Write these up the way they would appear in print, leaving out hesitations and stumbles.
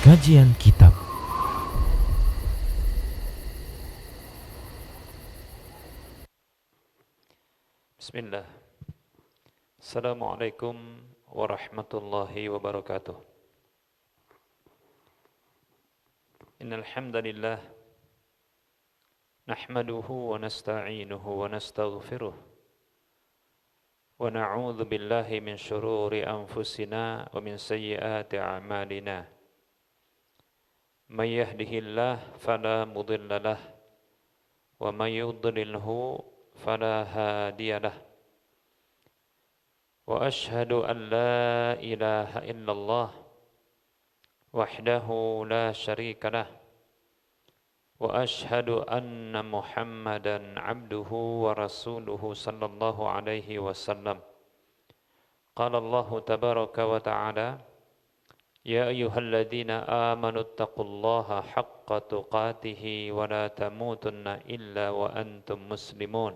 Kajian Kitab. Bismillah. Assalamualaikum warahmatullahi wabarakatuh. Innal hamdalillah nahmaduhu wa nasta'inuhu wa nastaghfiruh wa na'udzu billahi min shururi anfusina wa min sayyiati a'malina. May yahdihillahu fala mudilla lahu wa may yudlilhu fala hadiya lahu. Wa ashhadu an la ilaha illallah wahdahu la syarika lah wa ashhadu anna Muhammadan abduhu wa rasuluhu sallallahu alaihi wasallam. Qala Allah tabaraka wa ta'ala, ya ayyuhalladzina amanu taqullaha haqqa tuqatih wa la tamutunna illa wa antum muslimun.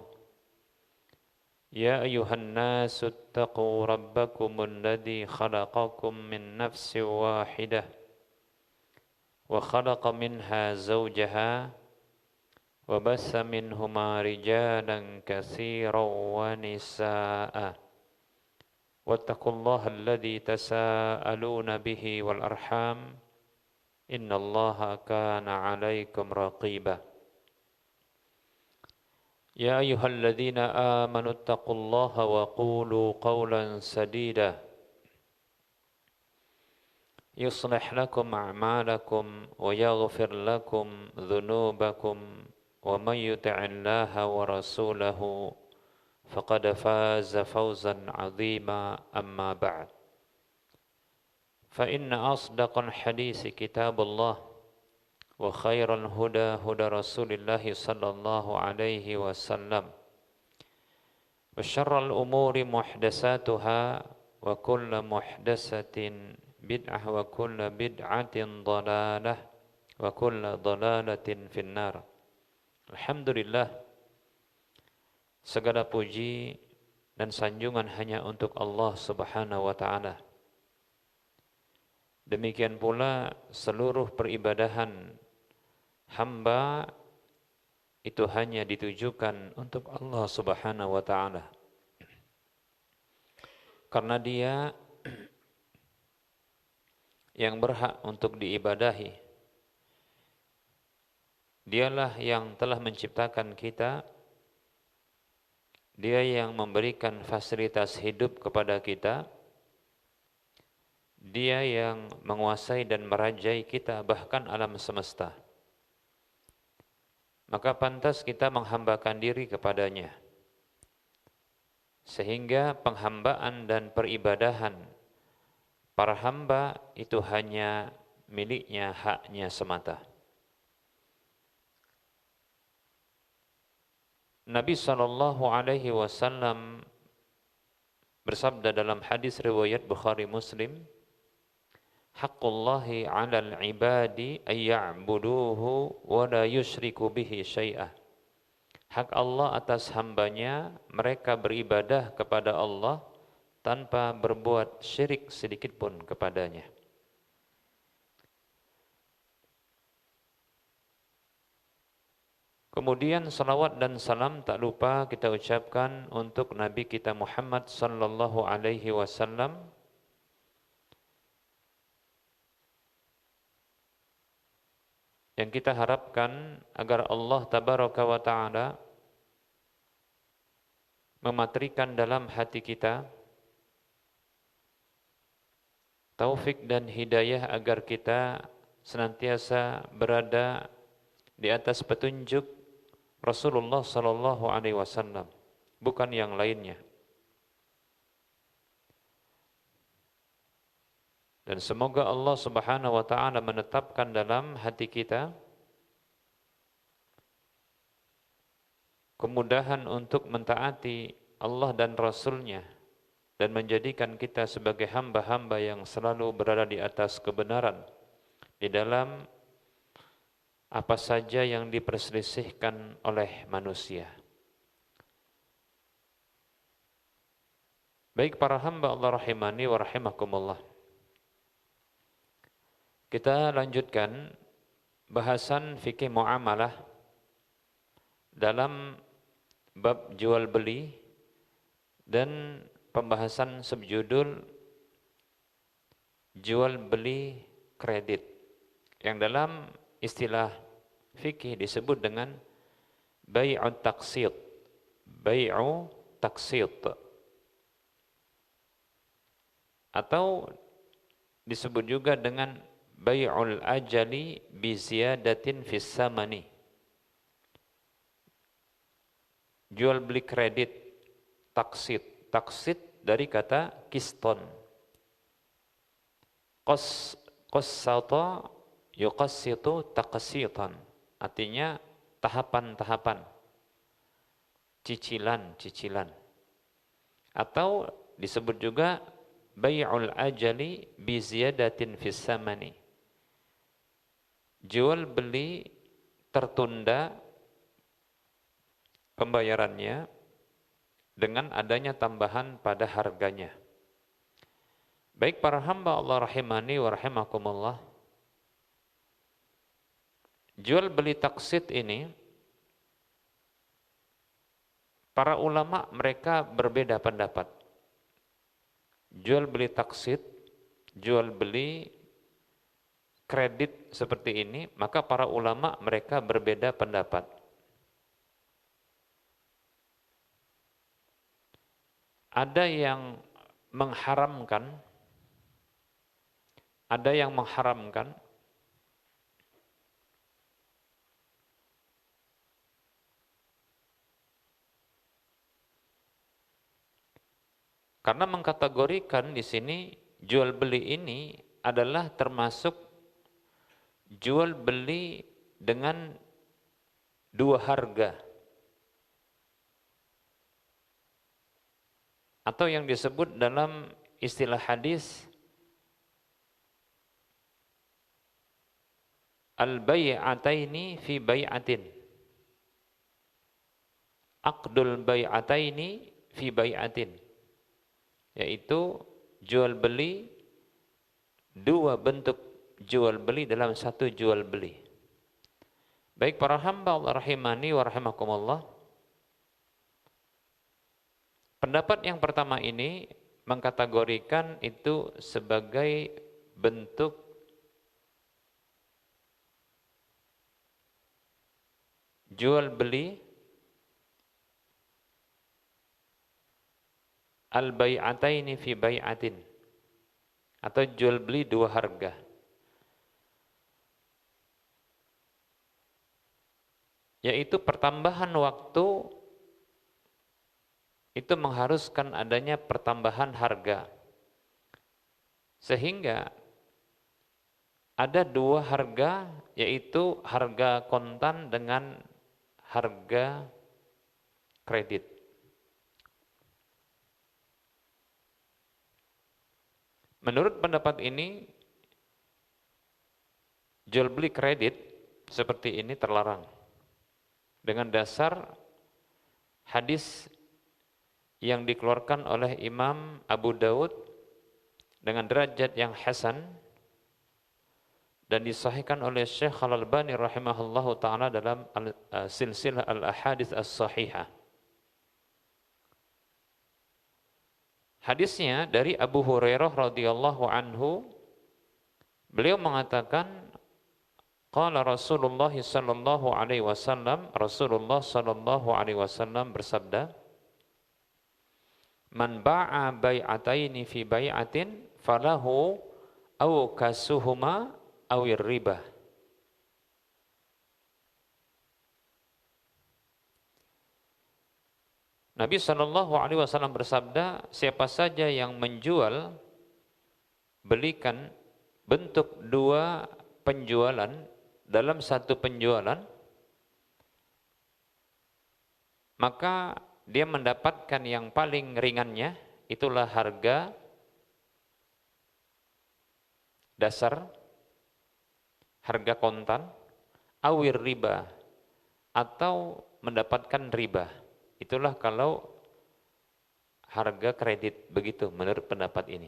يا أيها الناس اتقوا ربكم الذي خلقكم من نفس واحدة وخلق منها زوجها وبث منهما رجالا كثيرا ونساء واتقوا الله الذي تساءلون به والأرحام إن الله كان عليكم رقيبا. يا أيها الذين آمنوا اتقوا الله وقولوا قولا سديدا يصلح لكم أعمالكم ويغفر لكم ذنوبكم ومن يطع الله ورسوله فقد فاز فوزا عظيما. أما بعد فإن أصدق الحديث كتاب الله وخير الهدى هدى رسول الله صلى الله عليه وسلم وشر الأمور محدثاتها وكل محدثة بدعة وكل بدعة ضلالة وكل ضلالة في النار. Alhamdulillah, segala puji dan sanjungan hanya untuk Allah Subhanahu wa ta'ala. Demikian pula seluruh peribadahan hamba itu hanya ditujukan untuk Allah Subhanahu wa ta'ala. Karena Dia yang berhak untuk diibadahi. Dialah yang telah menciptakan kita. Dia yang memberikan fasilitas hidup kepada kita. Dia yang menguasai dan merajai kita, bahkan alam semesta. Maka pantas kita menghambakan diri kepadanya. Sehingga penghambaan dan peribadahan para hamba itu hanya miliknya, haknya semata. Nabi SAW bersabda dalam hadis riwayat Bukhari Muslim, Haqqullahi 'alal 'ibadi ayya'buduhu wa la yusyriku bihi syai'ah. Hak Allah atas hambanya, mereka beribadah kepada Allah tanpa berbuat syirik sedikit pun kepadanya. Kemudian salawat dan salam tak lupa kita ucapkan untuk Nabi kita Muhammad sallallahu alaihi wasallam, yang kita harapkan agar Allah tabaraka wa ta'ala mematrikan dalam hati kita taufik dan hidayah agar kita senantiasa berada di atas petunjuk Rasulullah sallallahu alaihi wasallam, bukan yang lainnya. Dan semoga Allah Subhanahu wa ta'ala menetapkan dalam hati kita kemudahan untuk mentaati Allah dan Rasul-Nya dan menjadikan kita sebagai hamba-hamba yang selalu berada di atas kebenaran di dalam apa saja yang diperselisihkan oleh manusia. Baik para hamba Allah rahimani wa rahimakumullah. Kita lanjutkan bahasan fikih muamalah dalam bab jual beli dan pembahasan subjudul jual beli kredit yang dalam istilah fikih disebut dengan bai'ut taqsid. Bai'u taqsid atau disebut juga dengan bai'ul ajali bi ziyadatin fis samani. Jual beli kredit taksid. Taksid dari kata kiston. Qassata yuqassitu taqsitan. Artinya tahapan-tahapan. Cicilan-cicilan. Atau disebut juga bai'ul ajali bi ziyadatin fis samani. Jual beli tertunda pembayarannya dengan adanya tambahan pada harganya. Baik para hamba Allah rahimani wa rahimakumullah, jual beli taksid ini para ulama mereka berbeda pendapat. Jual beli taksid, jual beli kredit seperti ini, maka para ulama mereka berbeda pendapat. Ada yang mengharamkan, karena mengkategorikan di sini jual beli ini adalah termasuk jual beli dengan dua harga atau yang disebut dalam istilah hadis al-bai'ataini fi bai'atin. Aqdul bai'ataini fi bai'atin. Yaitu jual beli, dua bentuk jual beli dalam satu jual beli. Baik para hamba Allah rahimani wa rahimakumullah, pendapat yang pertama ini mengkategorikan itu sebagai bentuk jual beli al-bai'ataini fi bai'atin, atau jual beli dua harga. Yaitu pertambahan waktu itu mengharuskan adanya pertambahan harga. Sehingga ada dua harga, yaitu harga kontan dengan harga kredit. Menurut pendapat ini, jual beli kredit seperti ini terlarang dengan dasar hadis yang dikeluarkan oleh Imam Abu Daud dengan derajat yang hasan dan disahihkan oleh Syekh Al-Albani rahimahullahu taala dalam silsilah al-ahadits as-sahihah. Hadisnya dari Abu Hurairah radhiyallahu anhu, beliau mengatakan, qala Rasulullah sallallahu alaihi wasallam, Rasulullah sallallahu alaihi wasallam bersabda, man ba'a bai'ataini fi bai'atin falahu aw kasuhuma awir riba. Nabi SAW bersabda, siapa saja yang menjual, belikan bentuk dua penjualan dalam satu penjualan, maka dia mendapatkan yang paling ringannya, itulah harga dasar, harga kontan, awir riba, atau mendapatkan riba. Itulah kalau harga kredit, begitu menurut pendapat ini.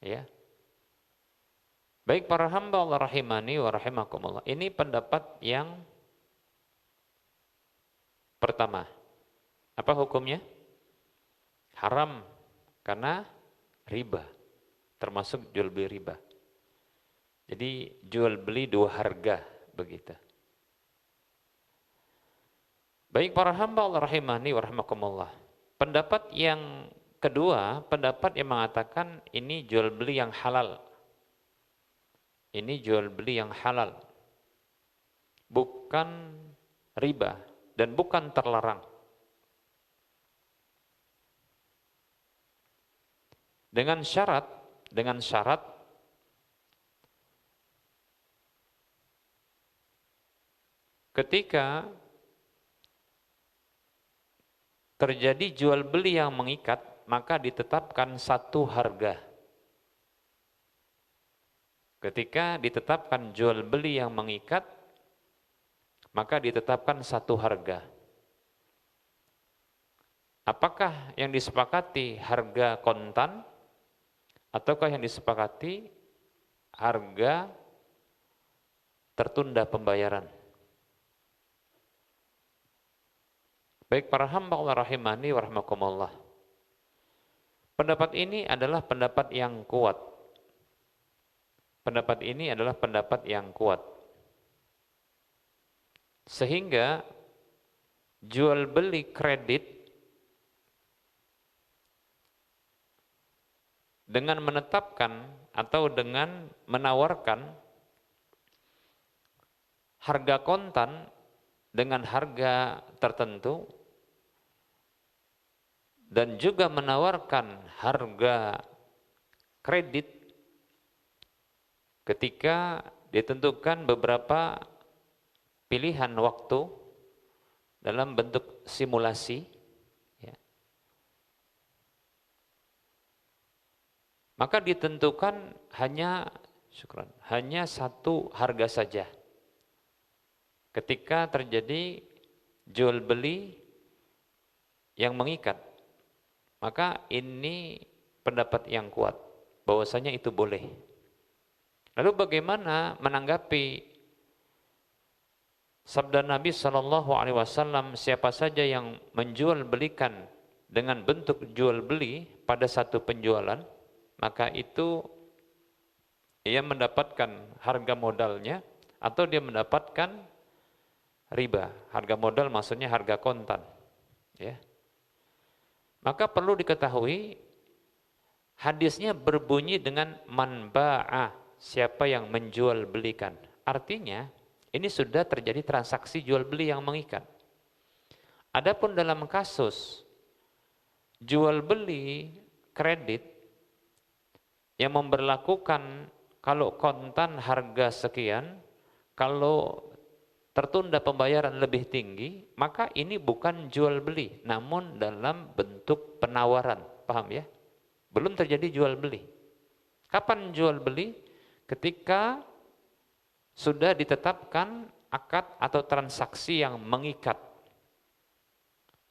Ya. Baik para hamba Allah rahimani wa rahimakumullah. Ini pendapat yang pertama. Apa hukumnya? Haram karena riba. Termasuk jual beli riba. Jadi jual beli dua harga begitu. Baik para hamba Allah rahimani wa rahimakumullah. Pendapat yang kedua, pendapat yang mengatakan ini jual beli yang halal. Ini jual beli yang halal. Bukan riba dan bukan terlarang. Dengan syarat ketika terjadi jual beli yang mengikat, maka ditetapkan satu harga. Ketika ditetapkan jual beli yang mengikat, maka ditetapkan satu harga. Apakah yang disepakati harga kontan, ataukah yang disepakati harga tertunda pembayaran? Baik para hamba Allah rahimani wa rahimakumullah. Pendapat ini adalah pendapat yang kuat. Pendapat ini adalah pendapat yang kuat. Sehingga jual beli kredit dengan menetapkan atau dengan menawarkan harga kontan dengan harga tertentu dan juga menawarkan harga kredit ketika ditentukan beberapa pilihan waktu dalam bentuk simulasi, ya, maka ditentukan hanya satu harga saja. Ketika terjadi jual beli yang mengikat, maka ini pendapat yang kuat bahwasanya itu boleh. Lalu bagaimana menanggapi sabda Nabi Shallallahu Alaihi Wasallam, siapa saja yang menjual belikan dengan bentuk jual beli pada satu penjualan, maka itu ia mendapatkan harga modalnya atau dia mendapatkan riba. Harga modal maksudnya harga kontan, ya. Maka perlu diketahui hadisnya berbunyi dengan man ba'a, siapa yang menjual belikan. Artinya ini sudah terjadi transaksi jual beli yang mengikat. Adapun dalam kasus jual beli kredit yang memberlakukan kalau kontan harga sekian, kalau tertunda pembayaran lebih tinggi, maka ini bukan jual beli, namun dalam bentuk penawaran. Paham ya? Belum terjadi jual beli. Kapan jual beli? Ketika sudah ditetapkan akad atau transaksi yang mengikat,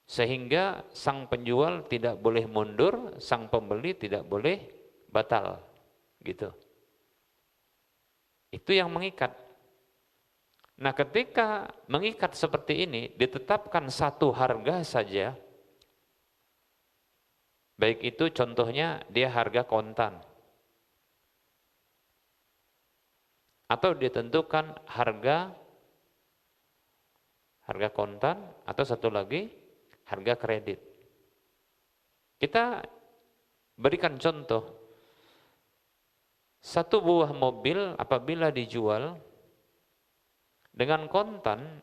sehingga sang penjual tidak boleh mundur, sang pembeli tidak boleh batal, gitu. Itu yang mengikat. Nah, ketika mengikat seperti ini, ditetapkan satu harga saja, baik itu contohnya dia harga kontan, atau ditentukan harga kontan, atau satu lagi harga kredit. Kita berikan contoh, satu buah mobil apabila dijual dengan kontan,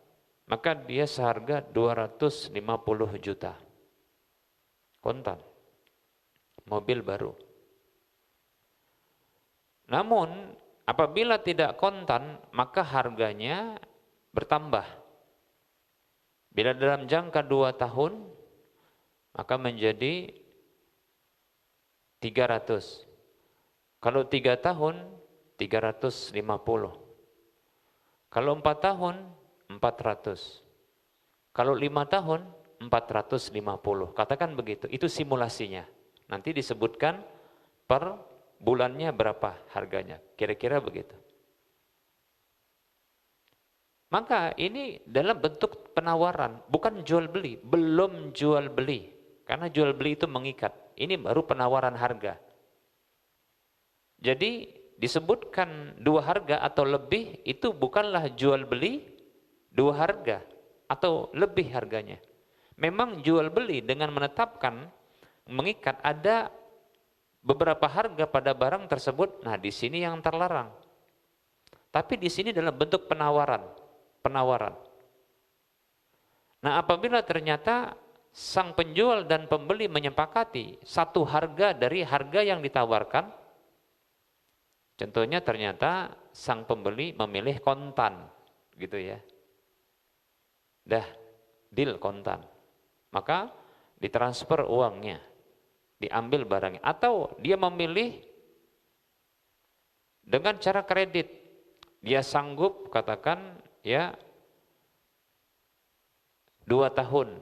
maka dia seharga 250 juta. Kontan. Mobil baru. Namun apabila tidak kontan, maka harganya bertambah. Bila dalam jangka 2 tahun, maka menjadi 300. Kalau 3 tahun, 350. Kalau 4 tahun, 400. Kalau 5 tahun, 450. Katakan begitu, itu simulasinya. Nanti disebutkan per bulannya berapa harganya, kira-kira begitu. Maka ini dalam bentuk penawaran, bukan jual beli, belum jual beli. Karena jual beli itu mengikat, ini baru penawaran harga. Jadi disebutkan dua harga atau lebih, itu bukanlah jual beli dua harga atau lebih harganya. Memang jual beli dengan menetapkan, mengikat ada beberapa harga pada barang tersebut, nah di sini yang terlarang. Tapi di sini dalam bentuk penawaran. Nah, apabila ternyata sang penjual dan pembeli menyepakati satu harga dari harga yang ditawarkan, contohnya ternyata sang pembeli memilih kontan, gitu ya. Dah, deal kontan. Maka ditransfer uangnya, diambil barangnya. Atau dia memilih dengan cara kredit. Dia sanggup katakan ya 2 tahun,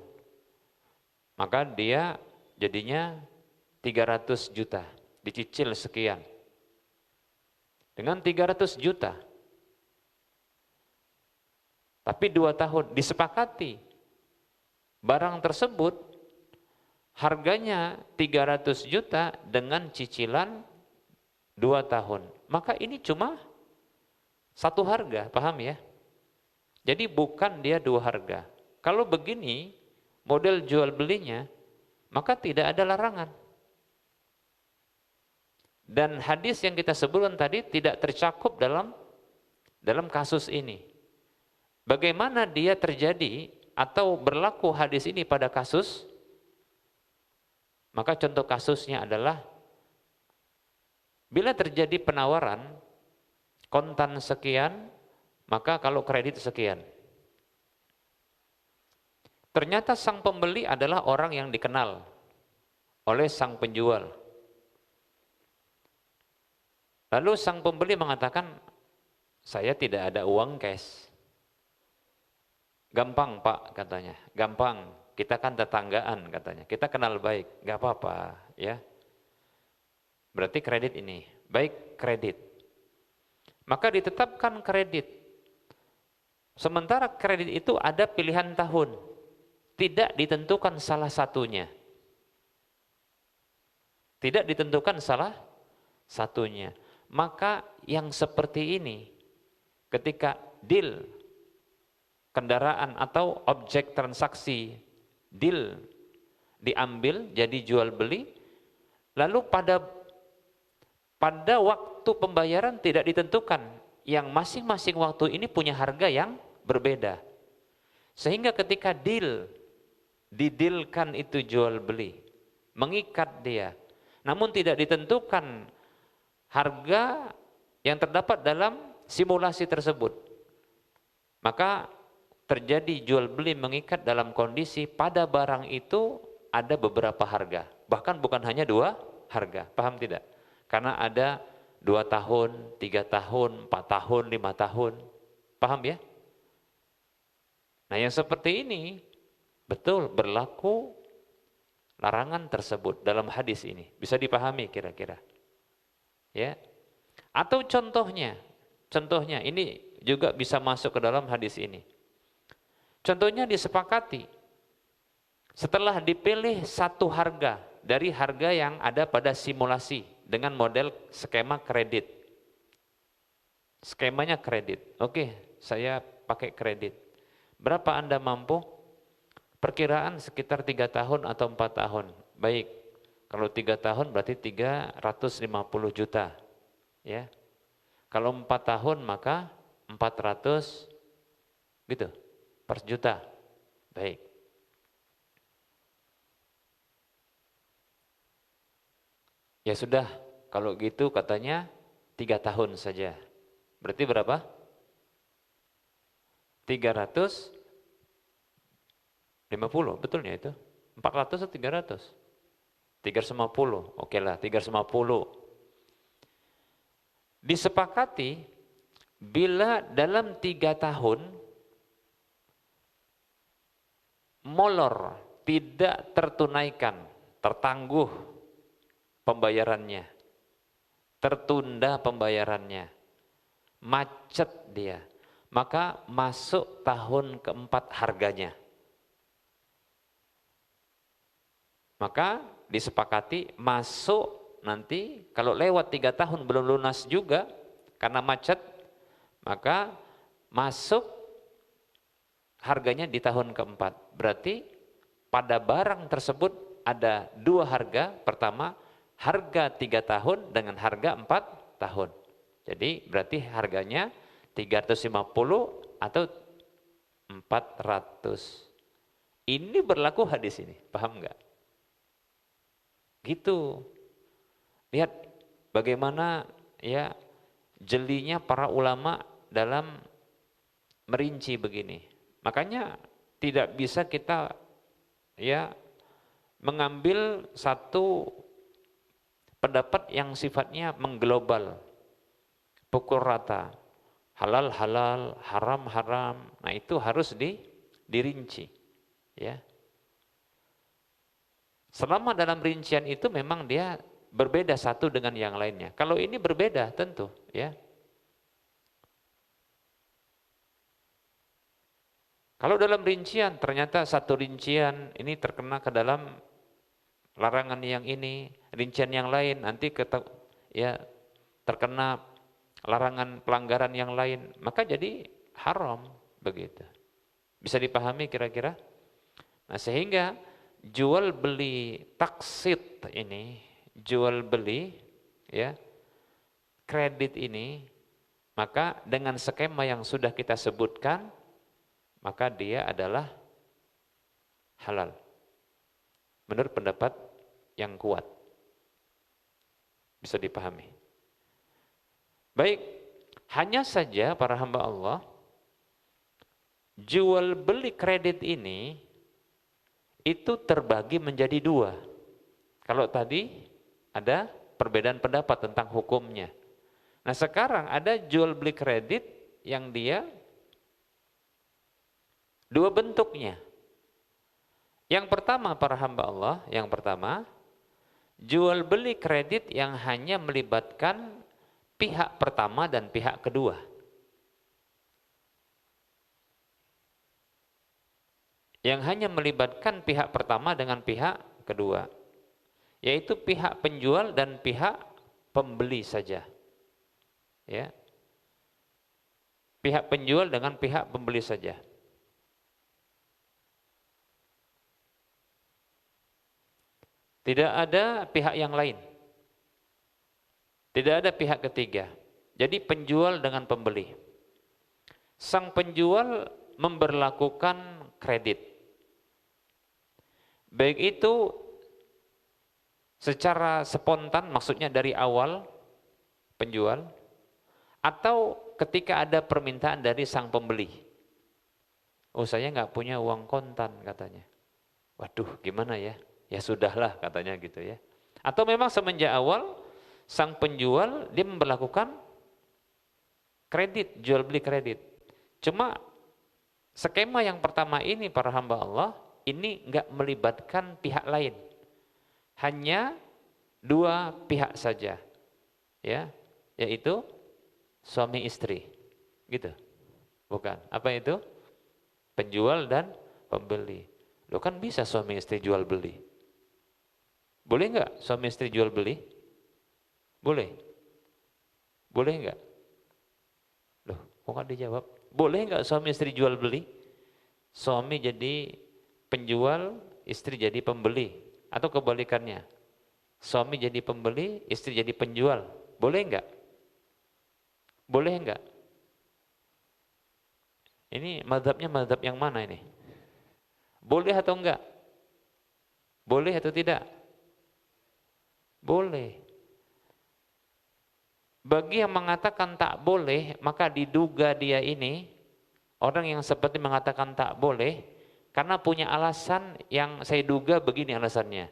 maka dia jadinya 300 juta, dicicil sekian. Dengan 300 juta, tapi 2 tahun disepakati, barang tersebut harganya 300 juta dengan cicilan 2 tahun. Maka ini cuma satu harga, paham ya? Jadi bukan dia dua harga. Kalau begini model jual belinya, maka tidak ada larangan. Dan hadis yang kita sebutkan tadi tidak tercakup dalam kasus ini. Bagaimana dia terjadi atau berlaku hadis ini pada kasus? Maka contoh kasusnya adalah bila terjadi penawaran kontan sekian, maka kalau kredit sekian. Ternyata sang pembeli adalah orang yang dikenal oleh sang penjual. Lalu sang pembeli mengatakan, saya tidak ada uang cash. Gampang Pak katanya, gampang. Kita kan tetanggaan katanya, kita kenal baik, gak apa-apa ya. Berarti kredit ini, baik kredit. Maka ditetapkan kredit. Sementara kredit itu ada pilihan tahun. Tidak ditentukan salah satunya. Tidak ditentukan salah satunya. Maka yang seperti ini, ketika deal kendaraan atau objek transaksi deal diambil jadi jual beli, lalu pada waktu pembayaran tidak ditentukan, yang masing-masing waktu ini punya harga yang berbeda. Sehingga ketika didilkan itu jual beli, mengikat dia, namun tidak ditentukan harga yang terdapat dalam simulasi tersebut, maka terjadi jual beli mengikat dalam kondisi pada barang itu ada beberapa harga, bahkan bukan hanya dua harga, paham tidak? Karena ada 2 tahun, 3 tahun, 4 tahun, 5 tahun, paham ya? Nah yang seperti ini betul berlaku larangan tersebut dalam hadis ini. Bisa dipahami kira-kira. Ya. Atau contohnya ini juga bisa masuk ke dalam hadis ini. Contohnya disepakati setelah dipilih satu harga dari harga yang ada pada simulasi dengan model skema kredit. Skemanya kredit. Oke, saya pakai kredit. Berapa Anda mampu? Perkiraan sekitar 3 tahun atau 4 tahun. Baik, kalau 3 tahun berarti 350 juta. Ya. Kalau 4 tahun maka 400 gitu per juta. Baik. Ya sudah, kalau gitu katanya 3 tahun saja. Berarti berapa? 350, betulnya itu? 400 atau 300? 350, oke lah 350. Disepakati bila dalam 3 tahun molor, tidak tertunaikan, tertangguh pembayarannya, tertunda pembayarannya, macet dia, maka masuk tahun keempat harganya. Maka disepakati masuk nanti kalau lewat 3 tahun belum lunas juga karena macet, maka masuk harganya di tahun keempat. Berarti pada barang tersebut ada 2 harga. Pertama, harga 3 tahun dengan harga 4 tahun. Jadi berarti harganya 350 atau 400. Ini berlaku hadis ini, paham enggak? Gitu. Lihat bagaimana ya jelinya para ulama dalam merinci begini. Makanya tidak bisa kita ya mengambil satu pendapat yang sifatnya mengglobal, pukul rata, halal halal, haram haram. Nah itu harus dirinci, ya. Selama dalam rincian itu memang dia berbeda satu dengan yang lainnya. Kalau ini berbeda tentu, ya. Kalau dalam rincian ternyata satu rincian ini terkena ke dalam larangan yang ini, rincian yang lain nanti ya terkena larangan pelanggaran yang lain, maka jadi haram begitu. Bisa dipahami kira-kira? Nah, sehingga jual beli taksit ini, jual beli ya kredit ini, maka dengan skema yang sudah kita sebutkan, maka dia adalah halal. Menurut pendapat yang kuat. Bisa dipahami. Baik, hanya saja para hamba Allah, jual beli kredit ini itu terbagi menjadi 2. Kalau tadi ada perbedaan pendapat tentang hukumnya. Nah sekarang ada jual beli kredit yang dia 2 bentuknya. Yang pertama para hamba Allah, yang pertama jual beli kredit yang hanya melibatkan pihak pertama dan pihak kedua. Yang hanya melibatkan pihak pertama dengan pihak kedua, yaitu pihak penjual dan pihak pembeli saja. Ya. Pihak penjual dengan pihak pembeli saja. Tidak ada pihak yang lain. Tidak ada pihak ketiga. Jadi penjual dengan pembeli. Sang penjual memberlakukan kredit. Baik itu secara spontan, maksudnya dari awal penjual, atau ketika ada permintaan dari sang pembeli. Oh saya nggak punya uang kontan katanya. Waduh gimana ya? Ya sudahlah katanya gitu ya. Atau memang semenjak awal sang penjual dia memberlakukan kredit, jual beli kredit. Cuma skema yang pertama ini para hamba Allah, ini enggak melibatkan pihak lain. Hanya 2 pihak saja. Ya, yaitu suami istri. Gitu. Bukan. Apa itu? Penjual dan pembeli. Loh kan bisa suami istri jual beli. Boleh enggak suami istri jual beli? Boleh. Boleh enggak? Loh, kok enggak dijawab? Boleh enggak suami istri jual beli? Suami jadi penjual, istri jadi pembeli, atau kebalikannya. Suami jadi pembeli, istri jadi penjual. Boleh enggak? Boleh enggak? Ini mazhabnya mazhab yang mana ini? Boleh atau enggak? Boleh atau tidak? Boleh. Bagi yang mengatakan tak boleh, maka diduga dia ini orang yang seperti mengatakan tak boleh karena punya alasan yang saya duga begini alasannya.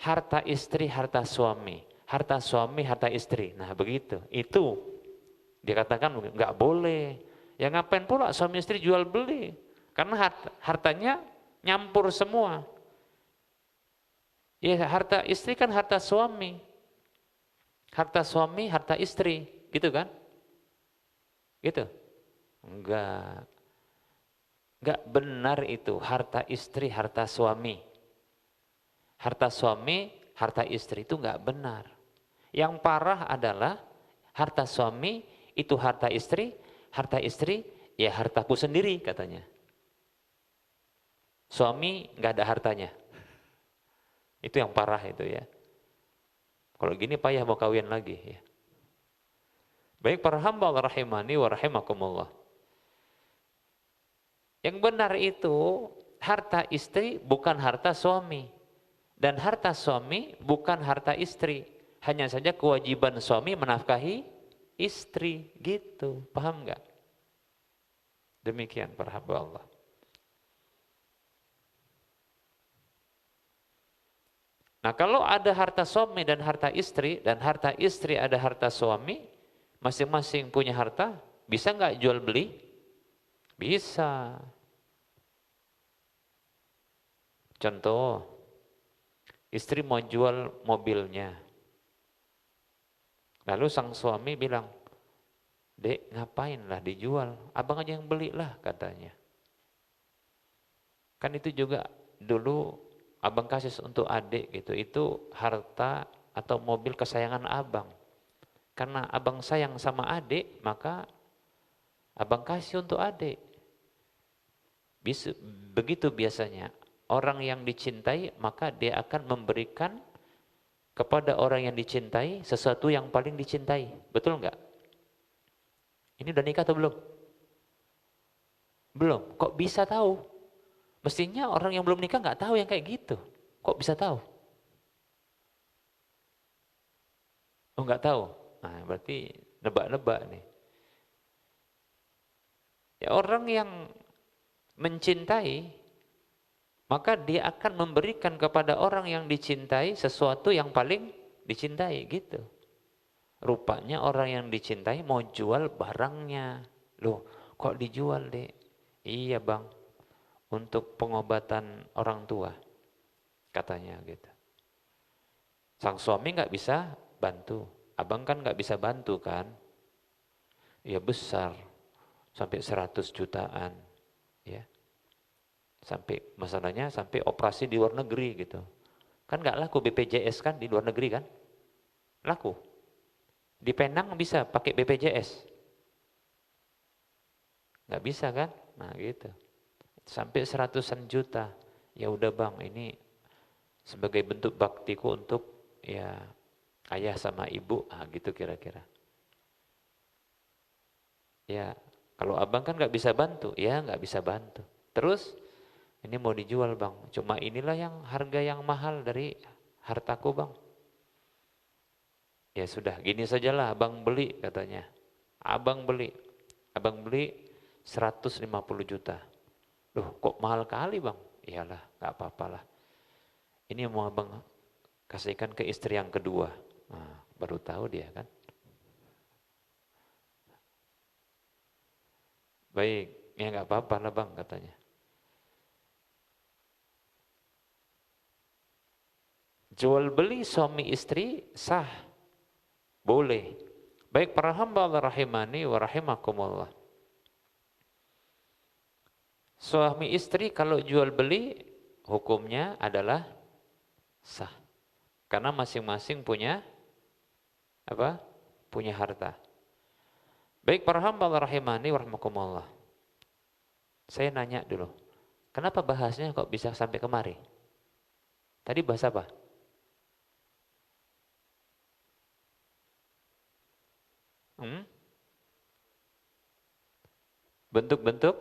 Harta istri, harta suami. Harta suami, harta istri. Nah begitu. Itu dikatakan enggak boleh. Ya ngapain pula suami istri jual beli? Karena hartanya nyampur semua. Ya harta istri kan harta suami. Harta suami, harta istri, gitu kan? Gitu? Enggak. Enggak benar itu, harta istri, harta suami. Harta suami, harta istri itu enggak benar. Yang parah adalah harta suami itu harta istri ya hartaku sendiri katanya. Suami enggak ada hartanya. Itu yang parah itu ya. Kalau gini payah mau kawin lagi ya. Baik para hamba Allah rahimani wa rahimakumullah. Yang benar itu harta istri bukan harta suami. Dan harta suami bukan harta istri. Hanya saja kewajiban suami menafkahi istri. Gitu. Paham nggak? Demikian para hamba Allah. Nah kalau ada harta suami dan harta istri ada harta suami, masing-masing punya harta, bisa nggak jual beli? Bisa. Contoh, istri mau jual mobilnya. Lalu sang suami bilang, "Dek, ngapain lah dijual? Abang aja yang belilah," katanya. Kan itu juga dulu abang kasih untuk adik gitu. Itu harta atau mobil kesayangan abang. Karena abang sayang sama adik, maka abang kasih untuk adik. Begitu biasanya. Orang yang dicintai, maka dia akan memberikan kepada orang yang dicintai sesuatu yang paling dicintai. Betul enggak? Ini udah nikah atau belum? Belum. Kok bisa tahu? Mestinya orang yang belum nikah nggak tahu yang kayak gitu. Kok bisa tahu? Oh nggak tahu. Nah berarti nebak-nebak nih. Ya orang yang mencintai, maka dia akan memberikan kepada orang yang dicintai sesuatu yang paling dicintai gitu. Rupanya orang yang dicintai mau jual barangnya. Loh kok dijual deh? Iya bang, untuk pengobatan orang tua katanya gitu. Sang suami nggak bisa bantu, abang kan nggak bisa bantu kan? Ya besar, sampai 100 jutaan, ya. Sampai masalahnya sampai operasi di luar negeri gitu. Kan nggak laku BPJS kan di luar negeri kan? Laku. Di Penang bisa pakai BPJS. Nggak bisa kan? Nah gitu. Sampai 100-an juta. Ya udah bang, ini sebagai bentuk baktiku untuk ya ayah sama ibu, gitu kira-kira. Ya, kalau abang kan nggak bisa bantu, ya nggak bisa bantu. Terus ini mau dijual bang, cuma inilah yang harga yang mahal dari hartaku bang. Ya sudah, gini sajalah abang beli katanya. Abang beli 150 juta. Loh kok mahal kali bang? Iyalah, nggak apa-apalah. Ini mau abang kasihkan ke istri yang kedua. Nah, baru tahu dia kan. Baik, ya nggak apa-apa lah bang katanya. Jual beli suami istri sah, boleh. Baik para hamba Allah rahimani wa rahimakumullah. Suami istri kalau jual beli hukumnya adalah sah. Karena masing-masing punya apa? Punya harta. Baik para hamba Allah rahimani wa rahimakumullah. Saya nanya dulu, kenapa bahasnya kok bisa sampai kemari? Tadi bahas apa? Bentuk-bentuk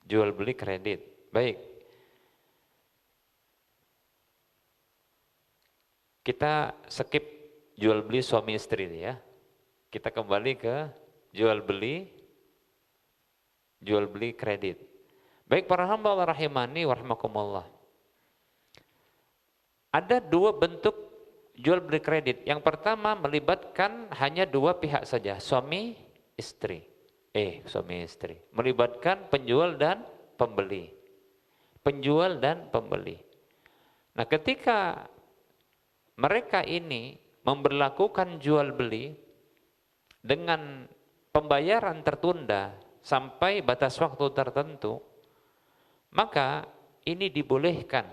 jual beli kredit. Baik. Kita skip jual beli suami istri ya. Kita kembali ke jual beli kredit. Baik para hamba Allah rahimani wa rahimakumullah. Ada dua bentuk jual beli kredit. Yang pertama melibatkan hanya dua pihak saja, suami istri. Suami istri. Melibatkan penjual dan pembeli. Penjual dan pembeli. Nah, ketika mereka ini memberlakukan jual beli dengan pembayaran tertunda sampai batas waktu tertentu, maka ini dibolehkan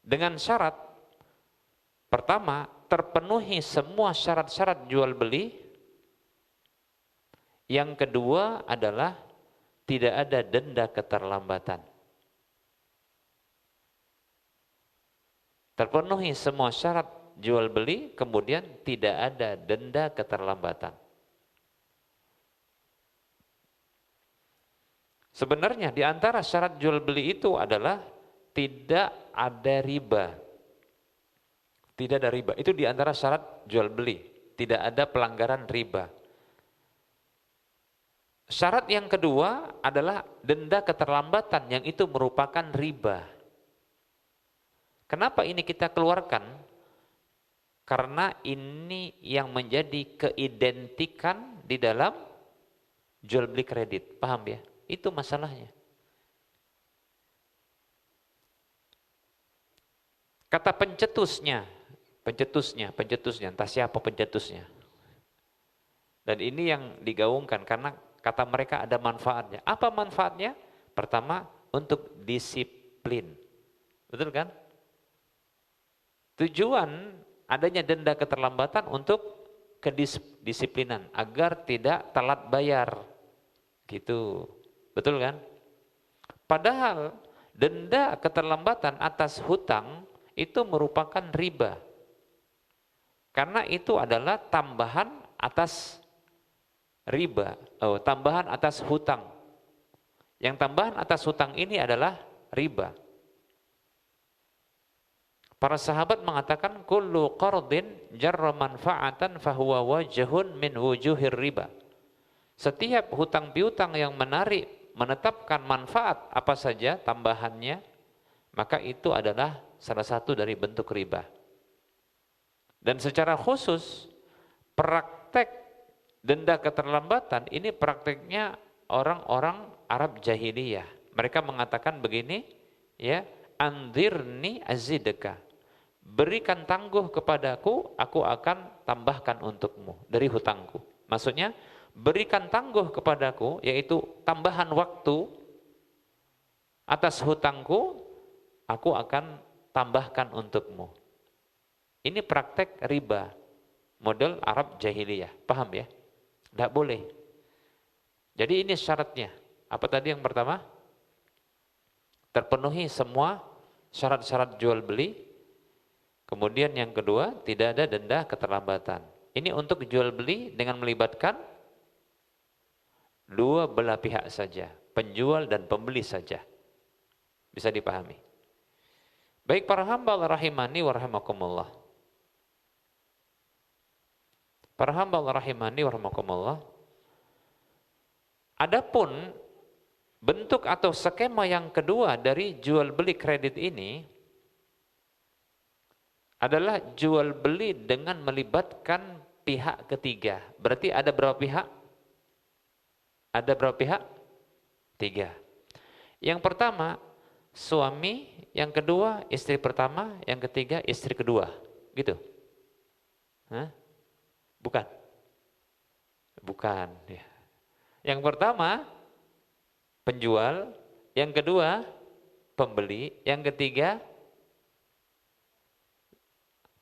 dengan syarat pertama, terpenuhi semua syarat-syarat jual beli. Yang kedua adalah tidak ada denda keterlambatan. Terpenuhi semua syarat jual beli, kemudian tidak ada denda keterlambatan. Sebenarnya di antara syarat jual beli itu adalah tidak ada riba. Tidak ada riba. Itu di antara syarat jual beli. Tidak ada pelanggaran riba. Syarat yang kedua adalah denda keterlambatan yang itu merupakan riba. Kenapa ini kita keluarkan? Karena ini yang menjadi keidentikan di dalam jual beli kredit. Paham ya? Itu masalahnya. Kata pencetusnya, entah siapa pencetusnya. Dan ini yang digaungkan karena kata mereka ada manfaatnya. Apa manfaatnya? Pertama, untuk disiplin. Betul kan? Tujuan adanya denda keterlambatan untuk kedisiplinan agar tidak telat bayar. Gitu. Betul kan? Padahal denda keterlambatan atas hutang itu merupakan riba. Karena itu adalah tambahan atas riba, tambahan atas hutang. Yang tambahan atas hutang ini adalah riba. Para sahabat mengatakan kullu qardin jarra manfa'atan fahuwa wajhun min wujuhir riba. Setiap hutang piutang yang menetapkan manfaat apa saja tambahannya, maka itu adalah salah satu dari bentuk riba. Dan secara khusus praktek denda keterlambatan ini prakteknya orang-orang Arab jahiliyah. Mereka mengatakan begini, ya, anzirni azidka. Berikan tangguh kepadaku, aku akan tambahkan untukmu dari hutangku. Maksudnya berikan tangguh kepadaku, yaitu tambahan waktu atas hutangku, aku akan tambahkan untukmu. Ini praktek riba, model Arab jahiliyah. Paham ya? Tidak boleh. Jadi ini syaratnya. Apa tadi yang pertama? Terpenuhi semua syarat-syarat jual beli. Kemudian yang kedua, tidak ada denda keterlambatan. Ini untuk jual beli dengan melibatkan dua belah pihak saja, penjual dan pembeli saja. Bisa dipahami. Baik para hamba Allah rahimani wa rahimakumullah. Para hamba Allah rahimani wa rahimakumullah. Adapun bentuk atau skema yang kedua dari jual beli kredit ini adalah jual beli dengan melibatkan pihak ketiga. Berarti ada berapa pihak? Ada berapa pihak? 3. Yang pertama suami, yang kedua istri pertama, yang ketiga istri kedua. Gitu. Hah? Bukan. Bukan. Ya. Yang pertama penjual, yang kedua pembeli, yang ketiga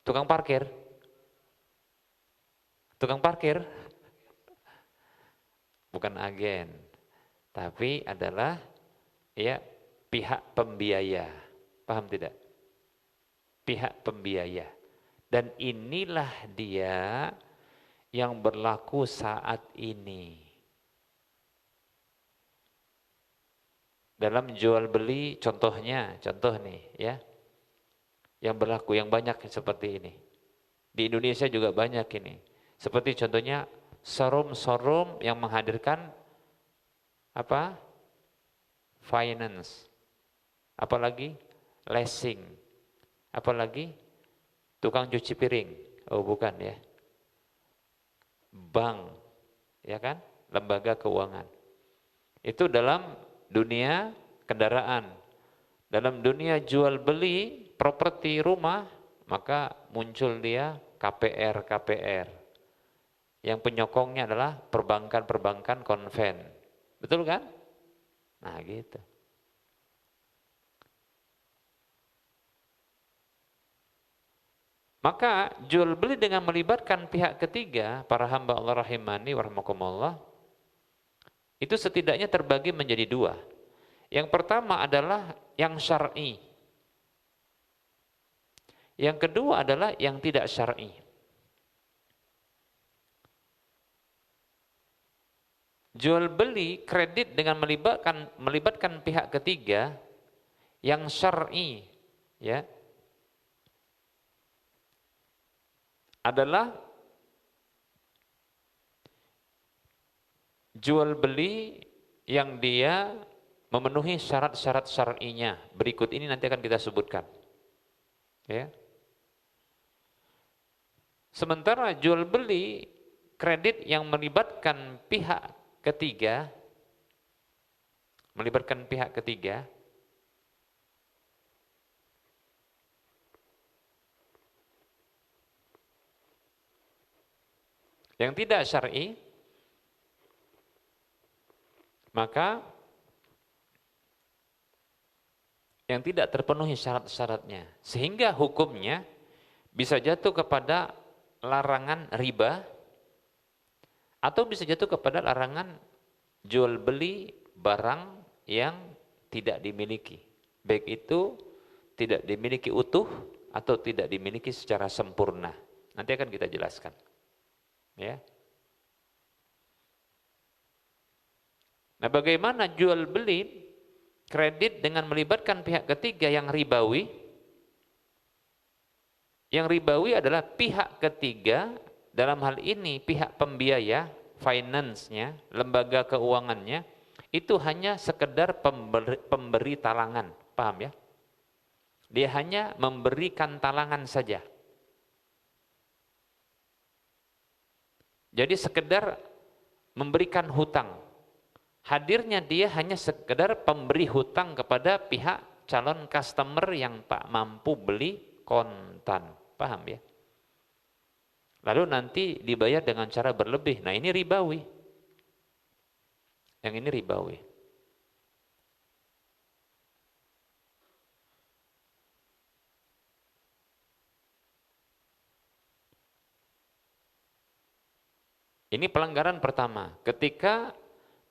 tukang parkir. Tukang parkir. Bukan agen, tapi adalah ya pihak pembiaya. Paham tidak? Pihak pembiaya. Dan inilah dia yang berlaku saat ini. Dalam jual beli contoh nih ya. Yang berlaku yang banyak seperti ini. Di Indonesia juga banyak ini. Seperti contohnya showroom yang menghadirkan apa? Finance. Apalagi leasing. Apalagi tukang cuci piring. Oh, bukan ya. Bank. Ya kan? Lembaga keuangan. Itu dalam dunia kendaraan. Dalam dunia jual beli properti rumah, maka muncul dia KPR. Yang penyokongnya adalah perbankan-perbankan konven. Betul kan? Nah gitu. Maka jual beli dengan melibatkan pihak ketiga, para hamba Allah rahimani warahmatullah, itu setidaknya terbagi menjadi dua. Yang pertama adalah yang syar'i. Yang kedua adalah yang tidak syar'i. Jual beli kredit dengan melibatkan pihak ketiga yang syar'i, ya, adalah jual beli yang dia memenuhi syarat-syarat syar'inya. Berikut ini nanti akan kita sebutkan. Ya. Sementara jual beli kredit yang melibatkan pihak ketiga, yang tidak syar'i, maka yang tidak terpenuhi syarat-syaratnya, sehingga hukumnya bisa jatuh kepada larangan riba atau bisa jatuh kepada larangan jual beli barang yang tidak dimiliki, baik itu tidak dimiliki utuh atau tidak dimiliki secara sempurna. Nanti akan kita jelaskan. Ya. Nah, bagaimana jual beli kredit dengan melibatkan pihak ketiga yang ribawi? Yang ribawi adalah pihak ketiga, dalam hal ini pihak pembiaya, finance-nya, lembaga keuangannya, itu hanya sekedar pemberi talangan, paham ya? Dia hanya memberikan talangan saja. Jadi sekedar memberikan hutang. Hadirnya dia hanya sekedar pemberi hutang kepada pihak calon customer yang tak mampu beli kontan. Paham ya? Lalu nanti dibayar dengan cara berlebih. Nah ini ribawi. Yang ini ribawi. Ini pelanggaran pertama. Ketika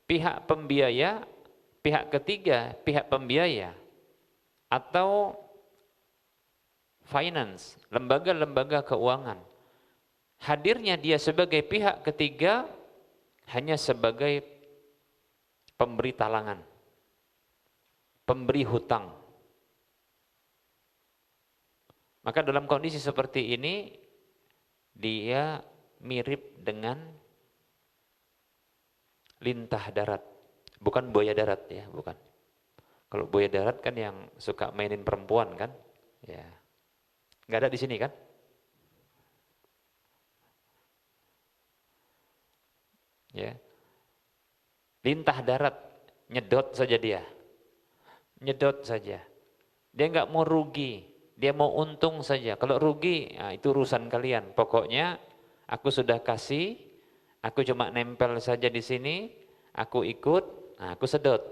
pihak pembiaya, pihak ketiga, pihak pembiaya, atau finance, lembaga-lembaga keuangan, hadirnya dia sebagai pihak ketiga hanya sebagai pemberi talangan, pemberi hutang. Maka dalam kondisi seperti ini, dia mirip dengan lintah darat, bukan buaya darat ya, bukan. Kalau buaya darat kan yang suka mainin perempuan kan, ya, nggak ada di sini kan? Ya, lintah darat, nyedot saja dia, nyedot saja. Dia nggak mau rugi, dia mau untung saja. Kalau rugi, nah itu urusan kalian. Pokoknya aku sudah kasih. Aku cuma nempel saja di sini, aku ikut, nah aku sedot.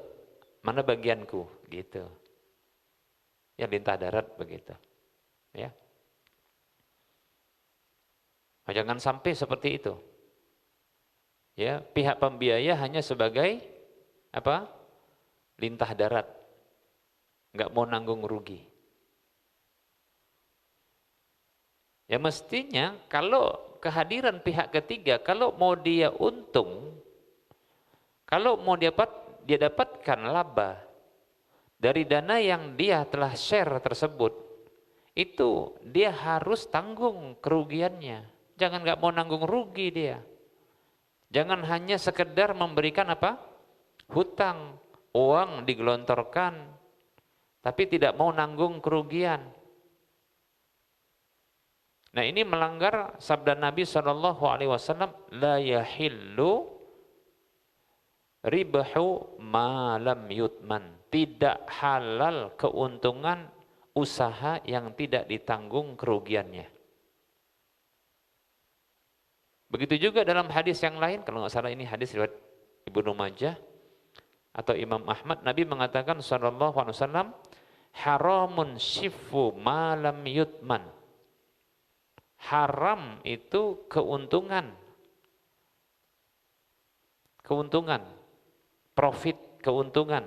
Mana bagianku? Gitu. Ya lintah darat begitu. Ya. Nah, jangan sampai seperti itu. Ya, pihak pembiaya hanya sebagai apa? Lintah darat. Enggak mau nanggung rugi. Ya mestinya kalau kehadiran pihak ketiga, kalau mau dia untung, kalau mau dia dapatkan laba dari dana yang dia telah share tersebut, itu dia harus tanggung kerugiannya. Jangan nggak mau nanggung rugi dia. Jangan hanya sekedar memberikan apa? Hutang, uang digelontorkan, tapi tidak mau nanggung kerugian. Nah ini melanggar sabda Nabi SAW, la yahillu ribahu ma lam yutman. Tidak halal keuntungan usaha yang tidak ditanggung kerugiannya. Begitu juga dalam hadis yang lain, kalau nggak salah ini hadis riwayat Ibnu Majah atau Imam Ahmad, Nabi mengatakan sallallahu alaihi wasallam, haramun syifu malam yutman. Haram itu keuntungan, profit, keuntungan,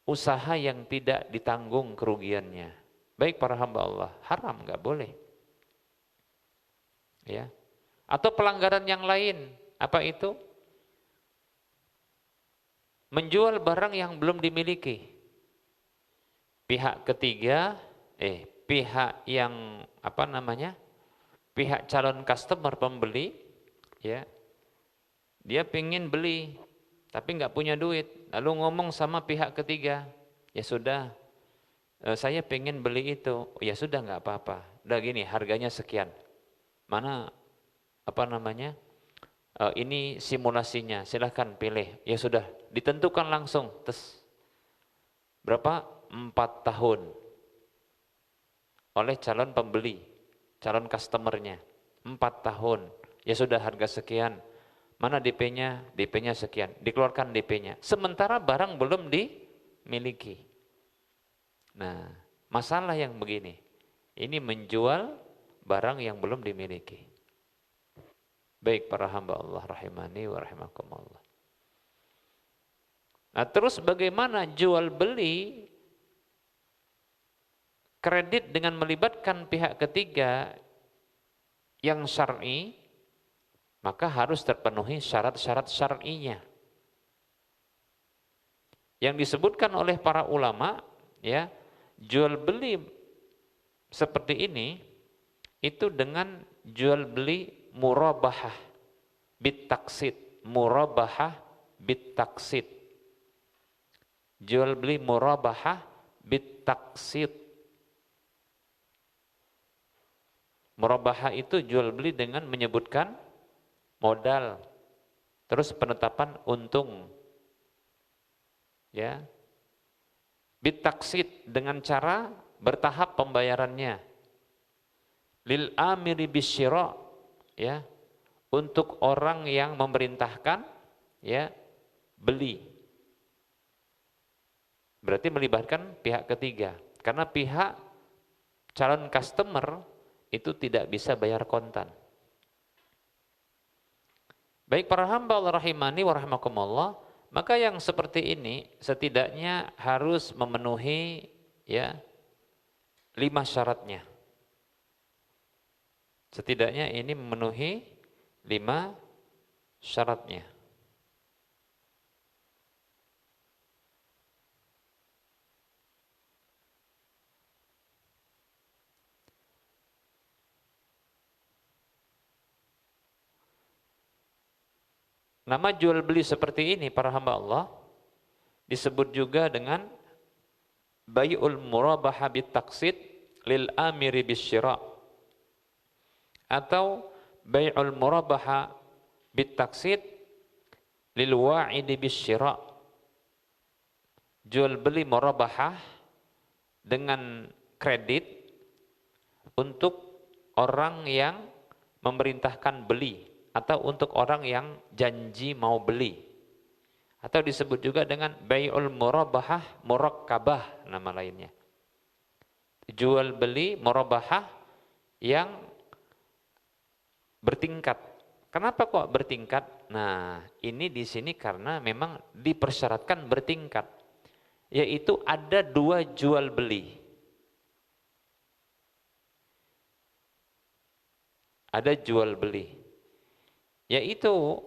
usaha yang tidak ditanggung kerugiannya. Baik para hamba Allah, haram, nggak boleh. Ya. Atau pelanggaran yang lain, apa itu? Menjual barang yang belum dimiliki. Pihak ketiga, pihak yang pihak calon customer, pembeli, ya, dia pengen beli tapi nggak punya duit, lalu ngomong sama pihak ketiga, ya sudah, saya pengen beli itu, ya sudah nggak apa-apa, udah gini harganya sekian, mana ini simulasinya, silahkan pilih, ya sudah ditentukan langsung, terus berapa? 4 tahun oleh calon pembeli, calon customernya, 4 tahun, ya sudah harga sekian. Mana DP-nya? DP-nya sekian. Dikeluarkan DP-nya. Sementara barang belum dimiliki. Nah, masalah yang begini. Ini menjual barang yang belum dimiliki. Baik para hamba Allah rahimani wa rahimakumullah. Nah, terus bagaimana jual beli kredit dengan melibatkan pihak ketiga yang syar'i? Maka harus terpenuhi syarat-syarat syar'inya. Yang disebutkan oleh para ulama, ya, jual beli seperti ini itu dengan jual beli murabahah bitaksid, murabahah bitaksid. Jual beli murabahah bitaksid. Murabahah itu jual beli dengan menyebutkan modal, terus penetapan untung, ya, bitaksid dengan cara bertahap pembayarannya, lil amiri bisyira, ya, untuk orang yang memerintahkan, ya, beli, berarti melibatkan pihak ketiga, karena pihak calon customer itu tidak bisa bayar kontan. Baik para hamba Allah rahimani wa rahimakumullah, maka yang seperti ini setidaknya harus memenuhi, ya, 5 syaratnya. Setidaknya ini memenuhi 5 syaratnya. Nama jual beli seperti ini para hamba Allah disebut juga dengan bai'ul murabaha bitaksid lil amiri bisyira, atau bai'ul murabaha bitaksid lil wa'idi bisyira. Jual beli murabahah dengan kredit untuk orang yang memerintahkan beli, atau untuk orang yang janji mau beli, atau disebut juga dengan bai'ul murabahah murakkabah, nama lainnya. Jual beli murabahah yang bertingkat. Kenapa kok bertingkat? Nah, ini di sini karena memang dipersyaratkan bertingkat, yaitu ada 2 jual beli. Ada jual beli, yaitu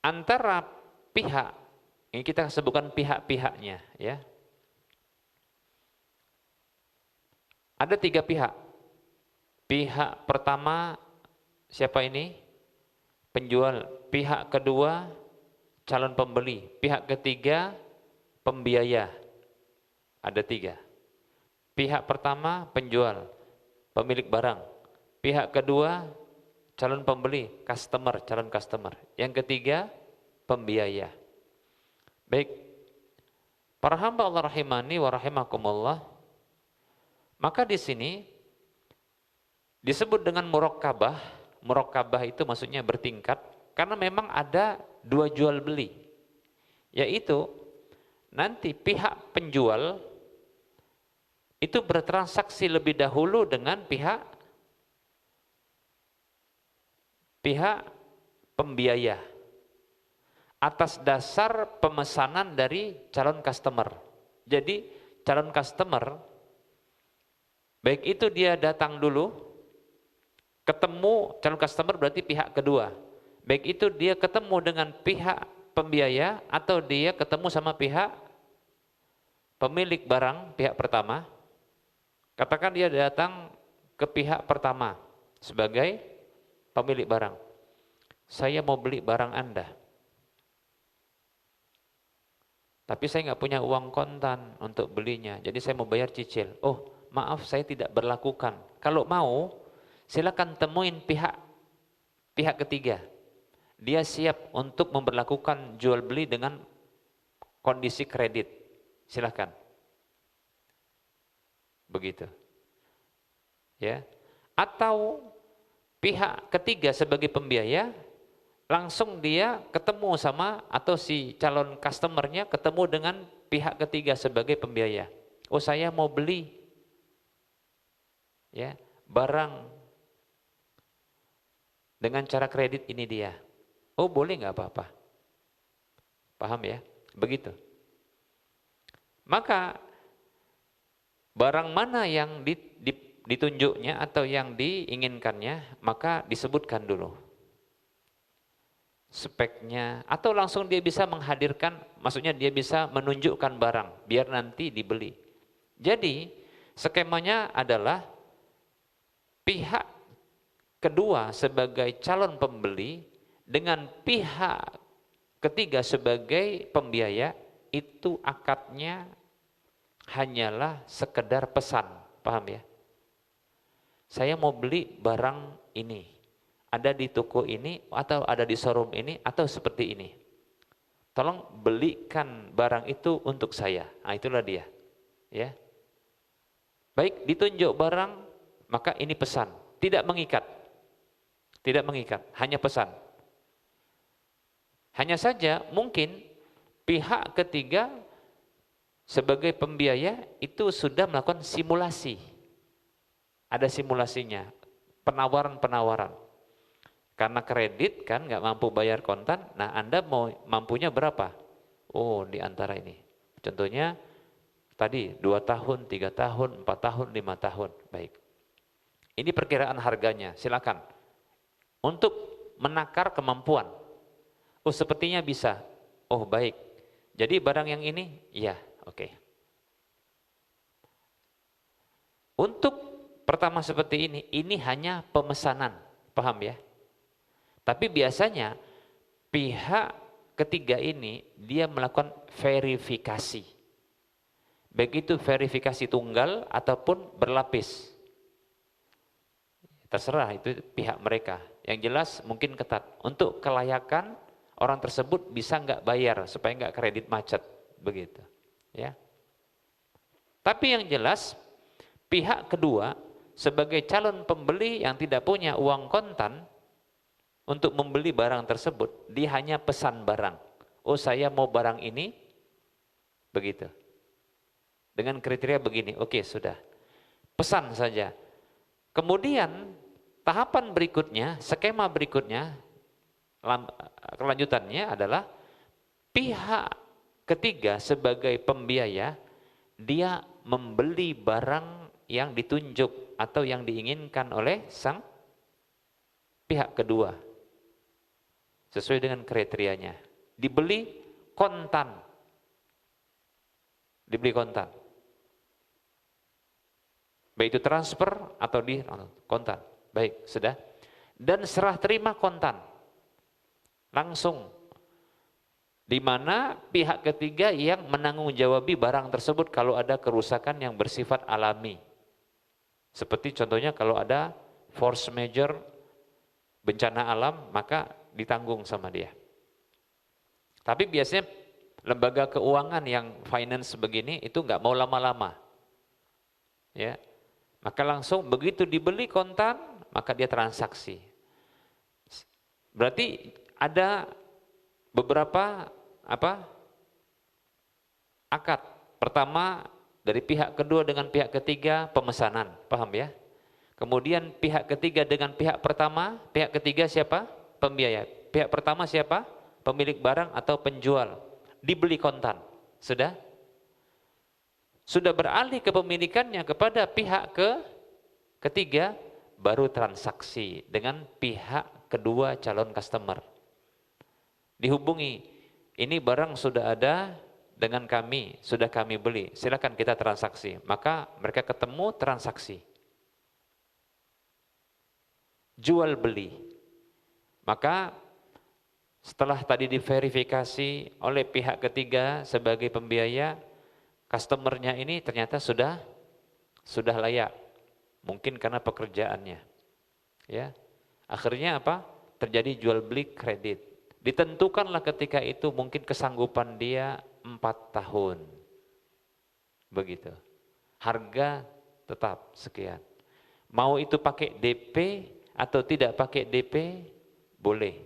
antara pihak, ini kita sebutkan pihak-pihaknya, ya. Ada 3 pihak. Pihak pertama siapa ini? Penjual. Pihak kedua calon pembeli. Pihak ketiga pembiaya. Ada 3. Pihak pertama penjual, pemilik barang. Pihak kedua calon pembeli, customer, calon customer. Yang ketiga pembiaya. Baik, para hamba Allah rahimani wa rahimakumullah, maka di sini Disebut dengan murakkabah. Murakkabah itu maksudnya bertingkat karena memang ada dua jual beli. Yaitu nanti pihak penjual itu bertransaksi lebih dahulu dengan pihak pembiaya atas dasar pemesanan dari calon customer. Jadi calon customer baik itu dia datang dulu, ketemu calon customer berarti pihak kedua. Baik itu dia ketemu dengan pihak pembiaya atau dia ketemu sama pihak pemilik barang, pihak pertama. Katakan dia datang ke pihak pertama sebagai pemilik barang. Saya mau beli barang Anda. Tapi saya nggak punya uang kontan untuk belinya, jadi saya mau bayar cicil. Oh, maaf saya tidak berlakukan. Kalau mau, silakan temuin pihak ketiga. Dia siap untuk memberlakukan jual beli dengan kondisi kredit. Silakan. Begitu. Ya. Atau pihak ketiga sebagai pembiaya langsung dia ketemu sama atau si calon customernya ketemu dengan pihak ketiga sebagai pembiaya. Oh, saya mau beli ya barang dengan cara kredit ini dia. Oh, boleh nggak apa-apa. Paham ya? Begitu. Maka barang mana yang ditunjuknya atau yang diinginkannya, maka disebutkan dulu speknya, atau langsung dia bisa menghadirkan, maksudnya dia bisa menunjukkan barang biar nanti dibeli. Jadi skemanya adalah pihak kedua sebagai calon pembeli dengan pihak ketiga sebagai pembiaya itu akadnya hanyalah sekedar pesan, paham ya? Saya mau beli barang ini, ada di toko ini atau ada di showroom ini atau seperti ini. Tolong belikan barang itu untuk saya. Nah, itulah dia. Ya. Baik, ditunjuk barang, maka ini pesan, tidak mengikat. Tidak mengikat, hanya pesan. Hanya saja mungkin pihak ketiga sebagai pembiaya itu sudah melakukan simulasi. Ada simulasinya, penawaran-penawaran. Karena kredit kan nggak mampu bayar kontan, nah Anda mau mampunya berapa? Oh, di antara ini. Contohnya tadi 2 tahun, 3 tahun, 4 tahun, 5 tahun. Baik. Ini perkiraan harganya, silakan. Untuk menakar kemampuan. Oh, sepertinya bisa. Oh, baik. Jadi barang yang ini, iya, oke. Untuk pertama seperti ini hanya pemesanan, paham ya? Tapi biasanya pihak ketiga ini dia melakukan verifikasi. Baik itu verifikasi tunggal ataupun berlapis. Terserah itu pihak mereka. Yang jelas mungkin ketat. Untuk kelayakan orang tersebut bisa nggak bayar supaya nggak kredit macet, begitu. Ya. Tapi yang jelas pihak kedua sebagai calon pembeli yang tidak punya uang kontan untuk membeli barang tersebut, dia hanya pesan barang. Oh, saya mau barang ini, begitu. Dengan kriteria begini, oke sudah. Pesan saja. Kemudian tahapan berikutnya, skema berikutnya, kelanjutannya adalah pihak ketiga sebagai pembiaya, dia membeli barang yang ditunjuk atau yang diinginkan oleh sang pihak kedua. Sesuai dengan kriterianya. Dibeli kontan. Dibeli kontan. Baik itu transfer atau di kontan. Baik, sudah. Dan serah terima kontan. Langsung. Di mana pihak ketiga yang menanggung-jawabi barang tersebut kalau ada kerusakan yang bersifat alami. Seperti contohnya kalau ada force major bencana alam, maka ditanggung sama dia. Tapi biasanya lembaga keuangan yang finance begini itu nggak mau lama-lama. Ya. Maka langsung begitu dibeli kontan, maka dia transaksi. Berarti ada beberapa akad. Pertama dari pihak kedua dengan pihak ketiga pemesanan, paham ya? Kemudian pihak ketiga dengan pihak pertama, pihak ketiga siapa? Pembiaya. Pihak pertama siapa? Pemilik barang atau penjual. Dibeli kontan. Sudah? Sudah beralih kepemilikannya kepada pihak ketiga, baru transaksi dengan pihak kedua calon customer. Dihubungi, ini barang sudah ada dengan kami, sudah kami beli, silakan kita transaksi. Maka mereka ketemu transaksi. Jual beli. Maka setelah tadi diverifikasi oleh pihak ketiga sebagai pembiaya, customernya ini ternyata sudah layak. Mungkin karena pekerjaannya. Ya. Akhirnya apa? Terjadi jual beli kredit. Ditentukanlah ketika itu mungkin kesanggupan dia 4 tahun. Begitu. Harga tetap sekian. Mau itu pakai DP atau tidak pakai DP, boleh.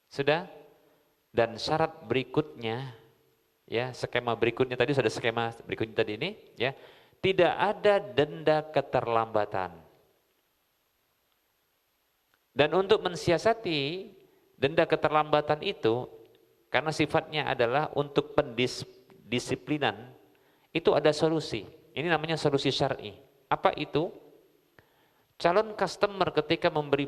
Sudah? Dan syarat berikutnya, ya, skema berikutnya tadi sudah skema berikutnya tadi ini, ya. Tidak ada denda keterlambatan. Dan untuk mensiasati denda keterlambatan itu, karena sifatnya adalah untuk pendisiplinan, itu ada solusi. Ini namanya solusi syar'i. Apa itu? Calon customer ketika memberi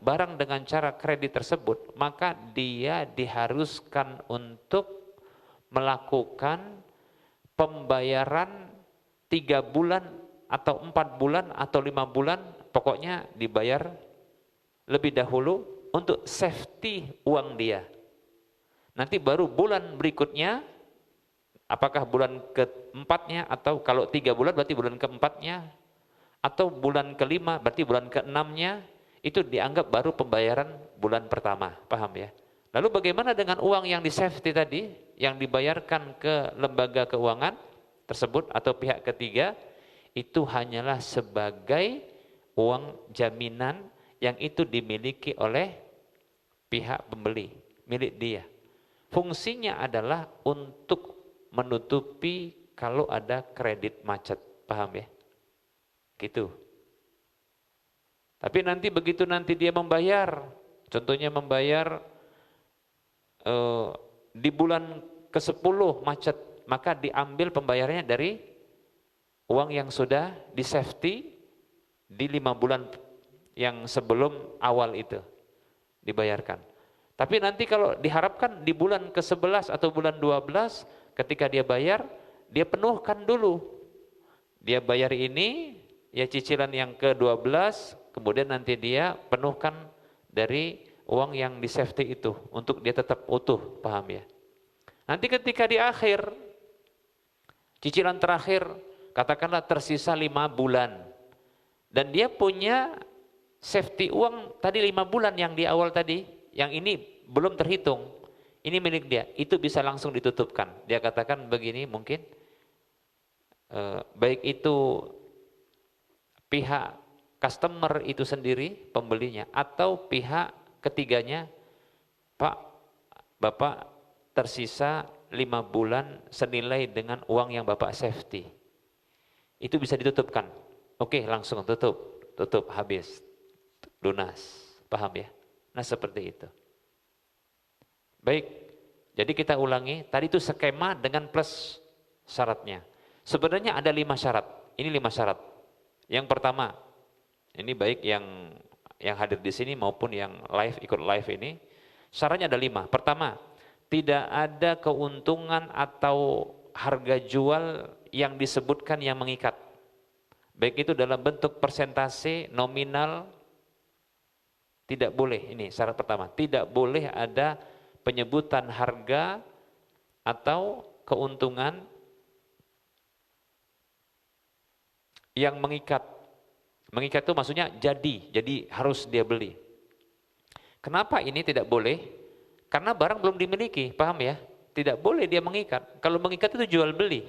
barang dengan cara kredit tersebut, maka dia diharuskan untuk melakukan pembayaran 3 bulan atau 4 bulan atau 5 bulan, pokoknya dibayar lebih dahulu untuk safety uang dia. Nanti baru bulan berikutnya, apakah bulan keempatnya atau kalau 3 bulan berarti bulan keempatnya, atau bulan kelima berarti bulan keenamnya, itu dianggap baru pembayaran bulan pertama, paham ya? Lalu bagaimana dengan uang yang di safety tadi, yang dibayarkan ke lembaga keuangan tersebut atau pihak ketiga, itu hanyalah sebagai uang jaminan yang itu dimiliki oleh pihak pembeli, milik dia. Fungsinya adalah untuk menutupi kalau ada kredit macet, paham ya? Gitu. Tapi nanti begitu nanti dia membayar, contohnya membayar di bulan ke-10 macet, maka diambil pembayarannya dari uang yang sudah di safety di 5 bulan yang sebelum awal itu dibayarkan. Tapi nanti kalau diharapkan di bulan ke-11 atau bulan 12 ketika dia bayar, dia penuhkan dulu. Dia bayar ini, ya cicilan yang ke-12, kemudian nanti dia penuhkan dari uang yang di safety itu untuk dia tetap utuh, paham ya? Nanti ketika di akhir, cicilan terakhir, katakanlah tersisa 5 bulan, dan dia punya safety uang tadi 5 bulan yang di awal tadi, yang ini belum terhitung, ini milik dia, itu bisa langsung ditutupkan. Dia katakan begini mungkin, baik itu pihak customer itu sendiri, pembelinya, atau pihak ketiganya, Pak, Bapak tersisa 5 bulan senilai dengan uang yang Bapak safety. Itu bisa ditutupkan. Oke, langsung tutup habis. Lunas, paham ya? Nah seperti itu. Baik, jadi kita ulangi, tadi itu skema dengan plus syaratnya. Sebenarnya ada 5 syarat, ini 5 syarat. Yang pertama, ini baik yang hadir di sini maupun yang live, ikut live ini, syaratnya ada 5. Pertama, tidak ada keuntungan atau harga jual yang disebutkan yang mengikat. Baik itu dalam bentuk persentase, nominal, tidak boleh. Ini syarat pertama, tidak boleh ada penyebutan harga atau keuntungan yang mengikat. Mengikat itu maksudnya jadi harus dia beli. Kenapa ini tidak boleh? Karena barang belum dimiliki, paham ya? Tidak boleh dia mengikat. Kalau mengikat itu jual beli.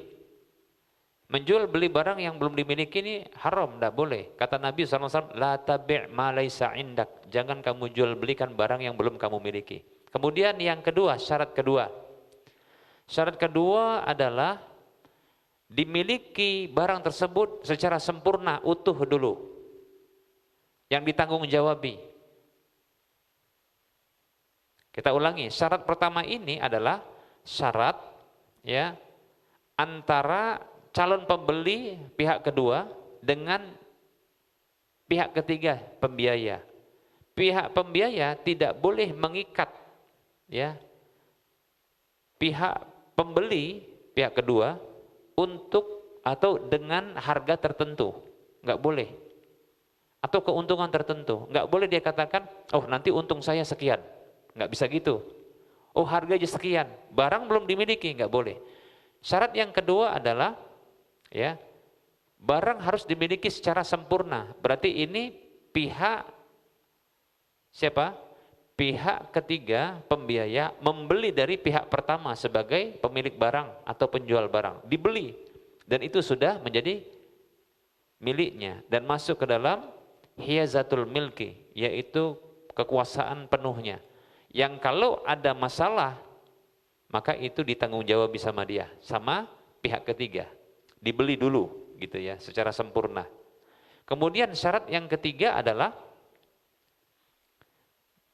Menjual beli barang yang belum dimiliki ini haram, tidak boleh. Kata Nabi SAW, la tabi' ma laysa indak. Jangan kamu jual belikan barang yang belum kamu miliki. Kemudian yang kedua, syarat kedua. Syarat kedua adalah dimiliki barang tersebut secara sempurna, utuh dulu. Yang ditanggung jawabi. Kita ulangi, syarat pertama ini adalah syarat ya antara calon pembeli pihak kedua dengan pihak ketiga pembiaya. Pihak pembiaya tidak boleh mengikat ya pihak pembeli pihak kedua untuk atau dengan harga tertentu, nggak boleh. Atau keuntungan tertentu, nggak boleh dia katakan, oh nanti untung saya sekian, nggak bisa gitu. Oh harga aja sekian, barang belum dimiliki, nggak boleh. Syarat yang kedua adalah ya, barang harus dimiliki secara sempurna. Berarti ini pihak siapa? Pihak ketiga pembiaya membeli dari pihak pertama sebagai pemilik barang atau penjual barang. Dibeli dan itu sudah menjadi miliknya dan masuk ke dalam hiyazatul milki, yaitu kekuasaan penuhnya. Yang kalau ada masalah maka itu ditanggung jawab sama dia, sama pihak ketiga. Dibeli dulu gitu ya secara sempurna. Kemudian syarat yang ketiga adalah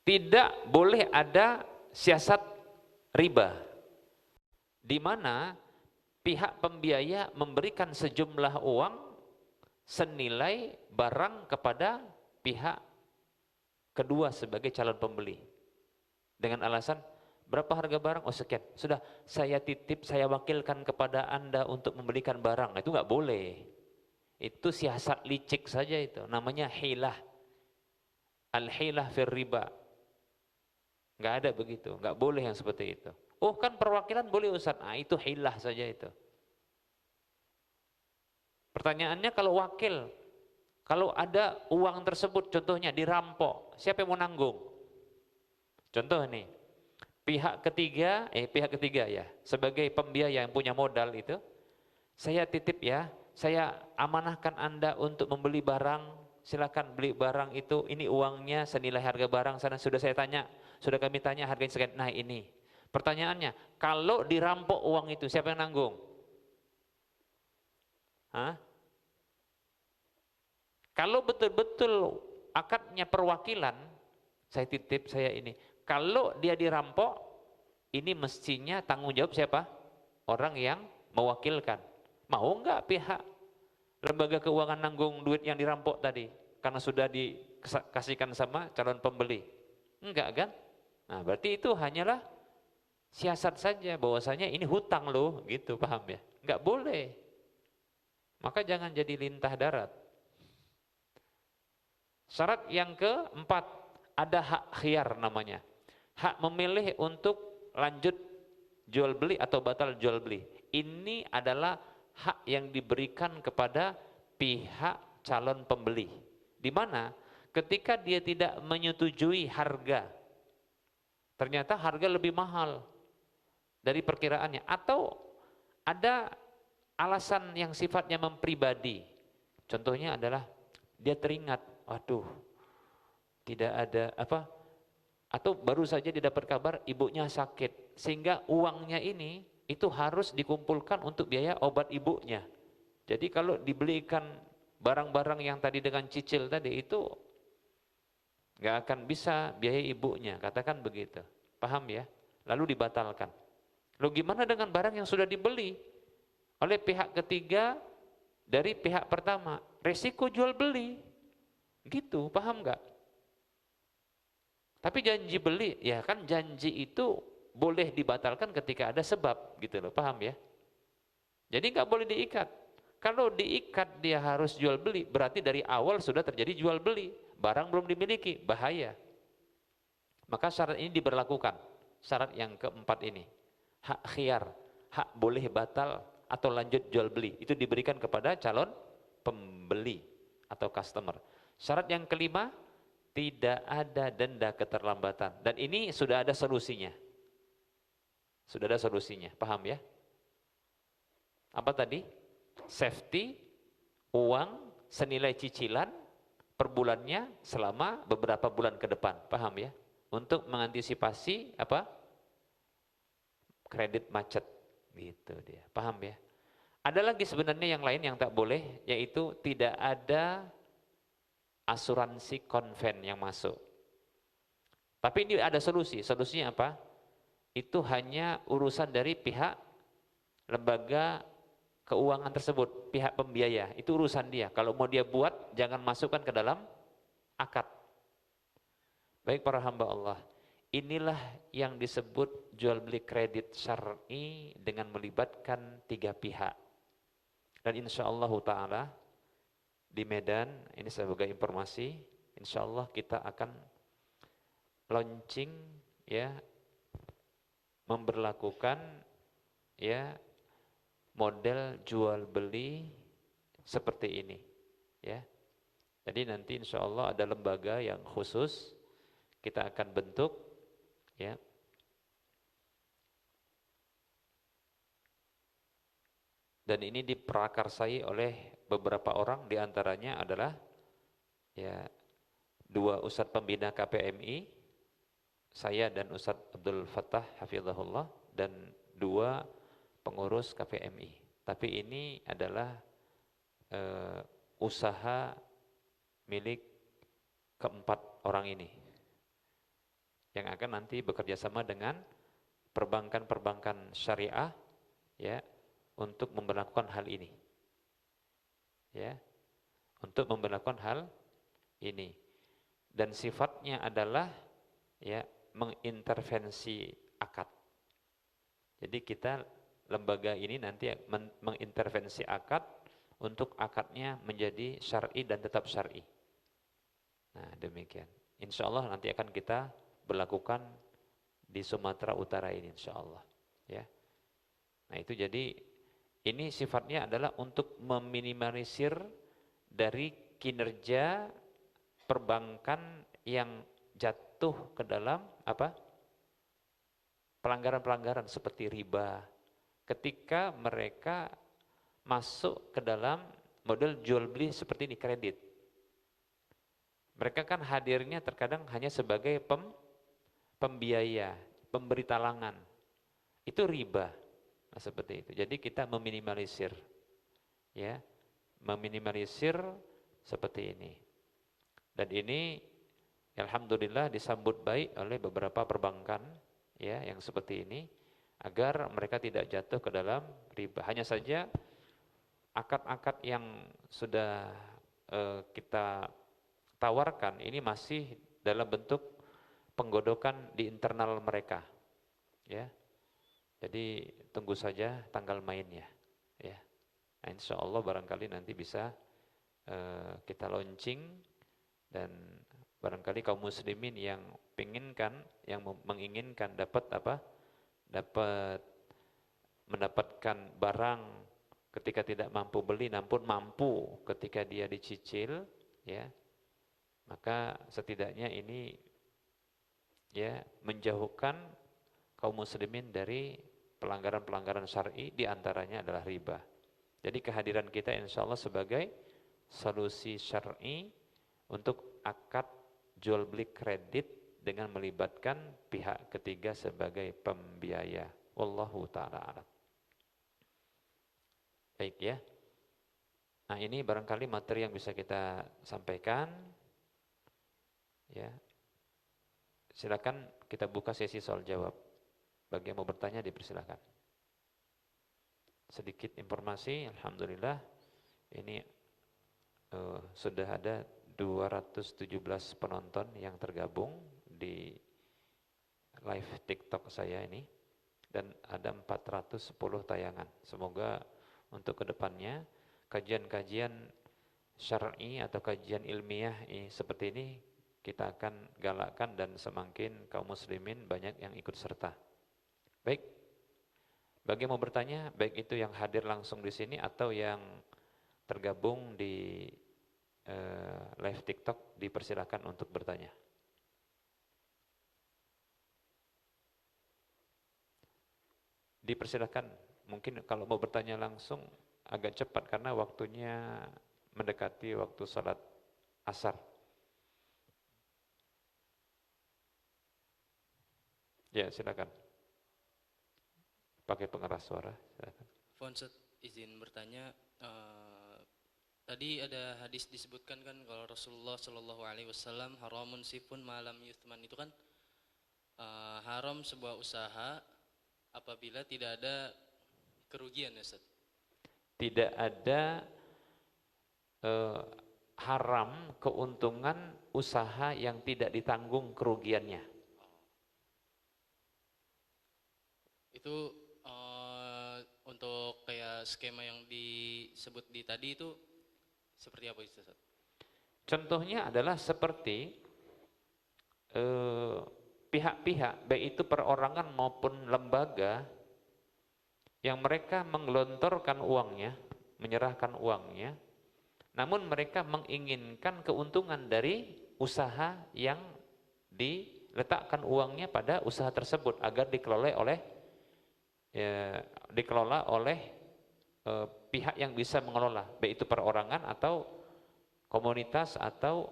tidak boleh ada siasat riba di mana pihak pembiaya memberikan sejumlah uang senilai barang kepada pihak kedua sebagai calon pembeli dengan alasan berapa harga barang? Oh sekian. Sudah saya titip, saya wakilkan kepada Anda untuk membelikan barang. Itu nggak boleh. Itu siasat licik saja itu. Namanya hilah. Al-hilah fir riba. Nggak ada begitu. Nggak boleh yang seperti itu. Oh kan perwakilan boleh Ustaz. Ah itu hilah saja itu. Pertanyaannya kalau wakil, kalau ada uang tersebut contohnya dirampok, siapa yang mau nanggung? Contoh nih. Pihak ketiga ya, sebagai pembiaya yang punya modal itu, saya titip ya, saya amanahkan Anda untuk membeli barang, silakan beli barang itu, ini uangnya senilai harga barang sana, sudah kami tanya harganya sekian, nah ini. Pertanyaannya, kalau dirampok uang itu, siapa yang nanggung? Hah? Kalau betul-betul akadnya perwakilan, saya titip saya ini, kalau dia dirampok, ini mestinya tanggung jawab siapa? Orang yang mewakilkan. Mau enggak pihak lembaga keuangan nanggung duit yang dirampok tadi? Karena sudah dikasihkan sama calon pembeli. Enggak kan? Nah berarti itu hanyalah siasat saja bahwasanya ini hutang loh, gitu paham ya? Enggak boleh. Maka jangan jadi lintah darat. Syarat yang keempat, ada hak khiyar namanya. Hak memilih untuk lanjut jual beli atau batal jual beli. Ini adalah hak yang diberikan kepada pihak calon pembeli. Di mana ketika dia tidak menyetujui harga, ternyata harga lebih mahal dari perkiraannya, atau ada alasan yang sifatnya mempribadi. Contohnya adalah dia teringat, waduh, tidak ada atau baru saja didapat kabar ibunya sakit, sehingga uangnya ini itu harus dikumpulkan untuk biaya obat ibunya. Jadi kalau dibelikan barang-barang yang tadi dengan cicil tadi itu nggak akan bisa biaya ibunya, katakan begitu, paham ya? Lalu dibatalkan. Lalu gimana dengan barang yang sudah dibeli oleh pihak ketiga dari pihak pertama? Resiko jual beli, gitu, paham nggak? Tapi janji beli, ya kan janji itu boleh dibatalkan ketika ada sebab, gitu loh, paham ya? Jadi nggak boleh diikat. Kalau diikat dia harus jual beli, berarti dari awal sudah terjadi jual beli, barang belum dimiliki, bahaya. Maka syarat ini diberlakukan, syarat yang keempat ini, hak khiyar, hak boleh batal atau lanjut jual beli, itu diberikan kepada calon pembeli atau customer. Syarat yang kelima, tidak ada denda keterlambatan. Dan ini sudah ada solusinya. Sudah ada solusinya, paham ya? Apa tadi? safety, uang senilai cicilan per bulannya selama beberapa bulan ke depan, paham ya? Untuk mengantisipasi apa? Kredit macet, gitu dia, paham ya? Ada lagi sebenarnya yang lain yang tak boleh, yaitu tidak ada asuransi konven yang masuk. Tapi ini ada solusi. Solusinya apa? Itu hanya urusan dari pihak lembaga keuangan tersebut, pihak pembiaya. Itu urusan dia. Kalau mau dia buat, jangan masukkan ke dalam akad. Baik para hamba Allah. Inilah yang disebut jual beli kredit syar'i dengan melibatkan tiga pihak. Dan insya Allah ta'ala di Medan, ini sebagai informasi, insya Allah kita akan launching ya, memberlakukan ya model jual beli seperti ini ya. Jadi nanti insya Allah ada lembaga yang khusus kita akan bentuk ya. Dan ini diprakarsai oleh beberapa orang, diantaranya adalah ya dua ustadz pembina KPMI, saya dan Ustadz Abdul Fattah hafizahullah, dan dua pengurus KPMI. Tapi ini adalah usaha milik keempat orang ini yang akan nanti bekerja sama dengan perbankan-perbankan syariah ya untuk memberlakukan hal ini. Ya. Untuk memberlakukan hal ini. Dan sifatnya adalah ya mengintervensi akad. Jadi kita lembaga ini nanti mengintervensi akad untuk akadnya menjadi syar'i dan tetap syar'i. Nah, demikian. Insya Allah nanti akan kita berlakukan di Sumatera Utara ini insya Allah. Ya. Nah itu jadi ini sifatnya adalah untuk meminimalisir dari kinerja perbankan yang jatuh ke dalam apa? Pelanggaran-pelanggaran seperti riba. Ketika mereka masuk ke dalam model jual beli seperti ini, kredit. Mereka kan hadirnya terkadang hanya sebagai pembiaya, pemberi talangan. Itu riba. Nah, seperti itu. Jadi kita meminimalisir, ya, meminimalisir seperti ini. Dan ini, alhamdulillah disambut baik oleh beberapa perbankan, ya, yang seperti ini, agar mereka tidak jatuh ke dalam riba. Hanya saja akad-akad yang sudah kita tawarkan ini masih dalam bentuk penggodokan di internal mereka, ya. Jadi tunggu saja tanggal mainnya, ya. Nah, insya Allah barangkali nanti bisa kita launching, dan barangkali kaum muslimin yang menginginkan dapat apa? Dapat mendapatkan barang ketika tidak mampu beli, namun mampu ketika dia dicicil, ya. Maka setidaknya ini ya menjauhkan kaum muslimin dari pelanggaran-pelanggaran syar'i, diantaranya adalah riba. Jadi kehadiran kita insya Allah sebagai solusi syar'i untuk akad jual beli kredit dengan melibatkan pihak ketiga sebagai pembiaya. Wallahu ta'ala a'lam. Baik ya. Nah ini barangkali materi yang bisa kita sampaikan. Ya. Silakan kita buka sesi soal jawab. Bagi yang mau bertanya dipersilakan. Sedikit informasi, alhamdulillah ini sudah ada 217 penonton yang tergabung di live TikTok saya ini, dan ada 410 tayangan. Semoga untuk kedepannya kajian-kajian syar'i atau kajian ilmiah seperti ini kita akan galakkan, dan semakin kaum muslimin banyak yang ikut serta. Baik, bagi yang mau bertanya, baik itu yang hadir langsung di sini atau yang tergabung di live TikTok, dipersilakan untuk bertanya. Dipersilakan, mungkin kalau mau bertanya langsung agak cepat karena waktunya mendekati waktu salat asar. Ya, silakan. Pakai pengeras suara, silakan. Fonsat izin bertanya, tadi ada hadis disebutkan kan kalau Rasulullah Shallallahu Alaihi Wasallam haramun sifun malam yuthman itu kan haram sebuah usaha apabila tidak ada kerugian ya Ustaz. Tidak ada haram keuntungan usaha yang tidak ditanggung kerugiannya. Itu untuk kayak skema yang disebut di tadi itu seperti apa Ustaz? Contohnya adalah seperti pihak-pihak, baik itu perorangan maupun lembaga, yang mereka menggelontorkan uangnya, menyerahkan uangnya, namun mereka menginginkan keuntungan dari usaha yang diletakkan uangnya pada usaha tersebut agar dikelola oleh pihak yang bisa mengelola, baik itu perorangan atau komunitas atau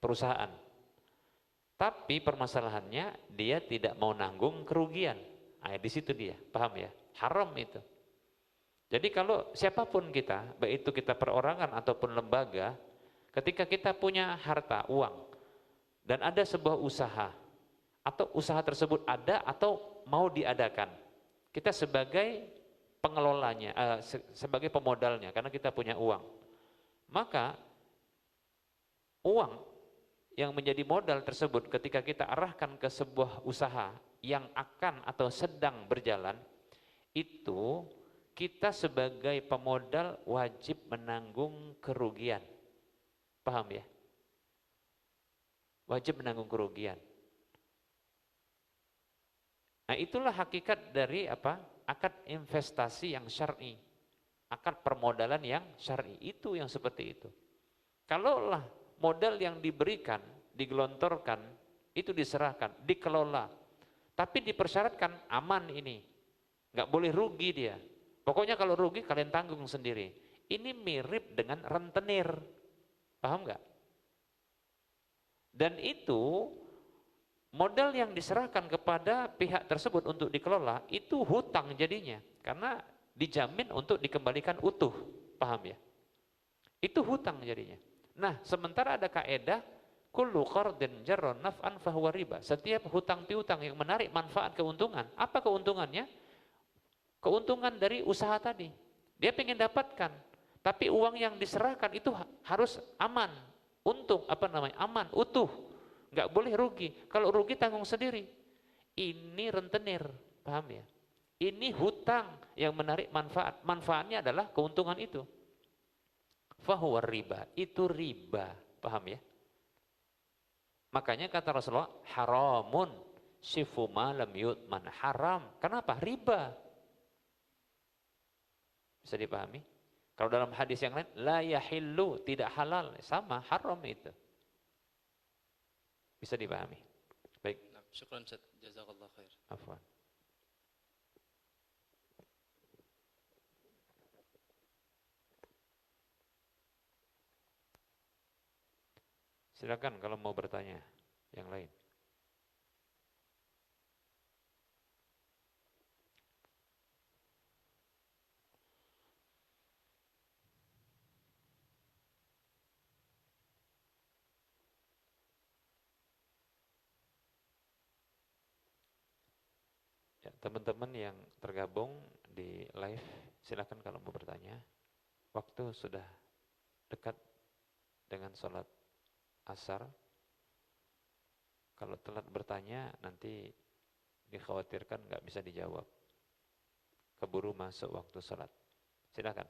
perusahaan. Tapi permasalahannya dia tidak mau nanggung kerugian. Nah, di situ dia, paham ya? Haram itu. Jadi kalau siapapun kita, baik itu kita perorangan ataupun lembaga, ketika kita punya harta, uang, dan ada sebuah usaha, atau usaha tersebut ada atau mau diadakan, kita sebagai pengelolanya, sebagai pemodalnya, karena kita punya uang, maka uang yang menjadi modal tersebut ketika kita arahkan ke sebuah usaha yang akan atau sedang berjalan, itu kita sebagai pemodal wajib menanggung kerugian. Paham ya? Wajib menanggung kerugian. Nah, itulah hakikat dari apa? Akad investasi yang syar'i. Akad permodalan yang syar'i. Itu yang seperti itu. Kalaulah modal yang diberikan, digelontorkan, itu diserahkan, dikelola, tapi dipersyaratkan aman ini, nggak boleh rugi dia. Pokoknya kalau rugi kalian tanggung sendiri. Ini mirip dengan rentenir, paham nggak? Dan itu modal yang diserahkan kepada pihak tersebut untuk dikelola itu hutang jadinya, karena dijamin untuk dikembalikan utuh, paham ya? Itu hutang jadinya. Nah, sementara ada kaedah kullu qardin jarra naf'an fahuwa riba. Setiap hutang piutang yang menarik manfaat keuntungan, apa keuntungannya? Keuntungan dari usaha tadi. Dia ingin dapatkan, tapi uang yang diserahkan itu harus aman, untung apa namanya? Aman, utuh. Enggak boleh rugi. Kalau rugi tanggung sendiri. Ini rentenir, paham ya? Ini hutang yang menarik manfaat. Manfaatnya adalah keuntungan itu. Fahuwa riba, itu riba, paham ya? Makanya kata Rasulullah, haramun sifu ma lam yutman, haram. Kenapa? Riba. Bisa dipahami? Kalau dalam hadis yang lain, la yahillu, tidak halal, sama, haram itu. Bisa dipahami? Baik. Nah, syukran Ustaz, jazakallah khair. Afwan. Silakan kalau mau bertanya yang lain. Ya, teman-teman yang tergabung di live, silakan kalau mau bertanya. Waktu sudah dekat dengan sholat asar. Kalau telat bertanya nanti dikhawatirkan nggak bisa dijawab. Keburu masuk waktu sholat. Silakan.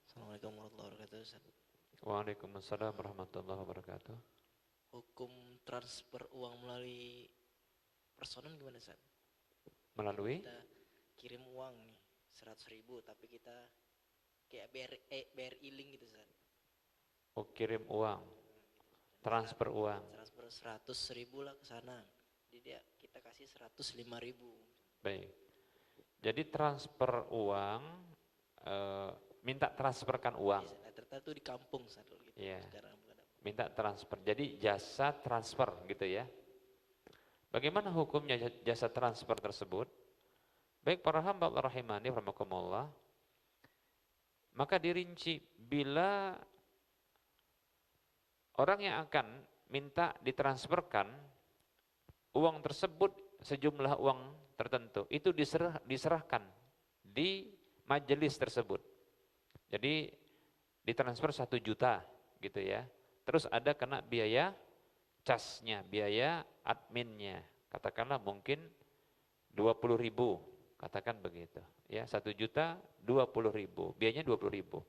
Assalamualaikum warahmatullahi wabarakatuh Ustaz. Waalaikumsalam warahmatullahi wabarakatuh. Hukum transfer uang melalui personal gimana Ustaz? Melalui? Kita kirim uang nih 100.000 tapi kita kayak BRI link gitu Ustaz. Oh, kirim uang, transfer uang. Transfer 100.000 lah ke sana. Jadi kita kasih 105.000. Baik. Jadi transfer uang, minta transferkan uang. Ternyata itu di kampung Ustaz gitu. Iya. Sekarang bukan apa. Minta transfer. Jadi jasa transfer gitu ya. Bagaimana hukumnya jasa transfer tersebut? Baik para hamba Allah rahimani rahimakumullah. Maka dirinci bila orang yang akan minta ditransferkan uang tersebut sejumlah uang tertentu itu diserahkan di majelis tersebut. Jadi ditransfer 1 juta gitu ya. Terus ada kena biaya casnya, biaya adminnya. Katakanlah mungkin 20.000, katakan begitu. Ya, 1 juta 20.000, biayanya 20.000.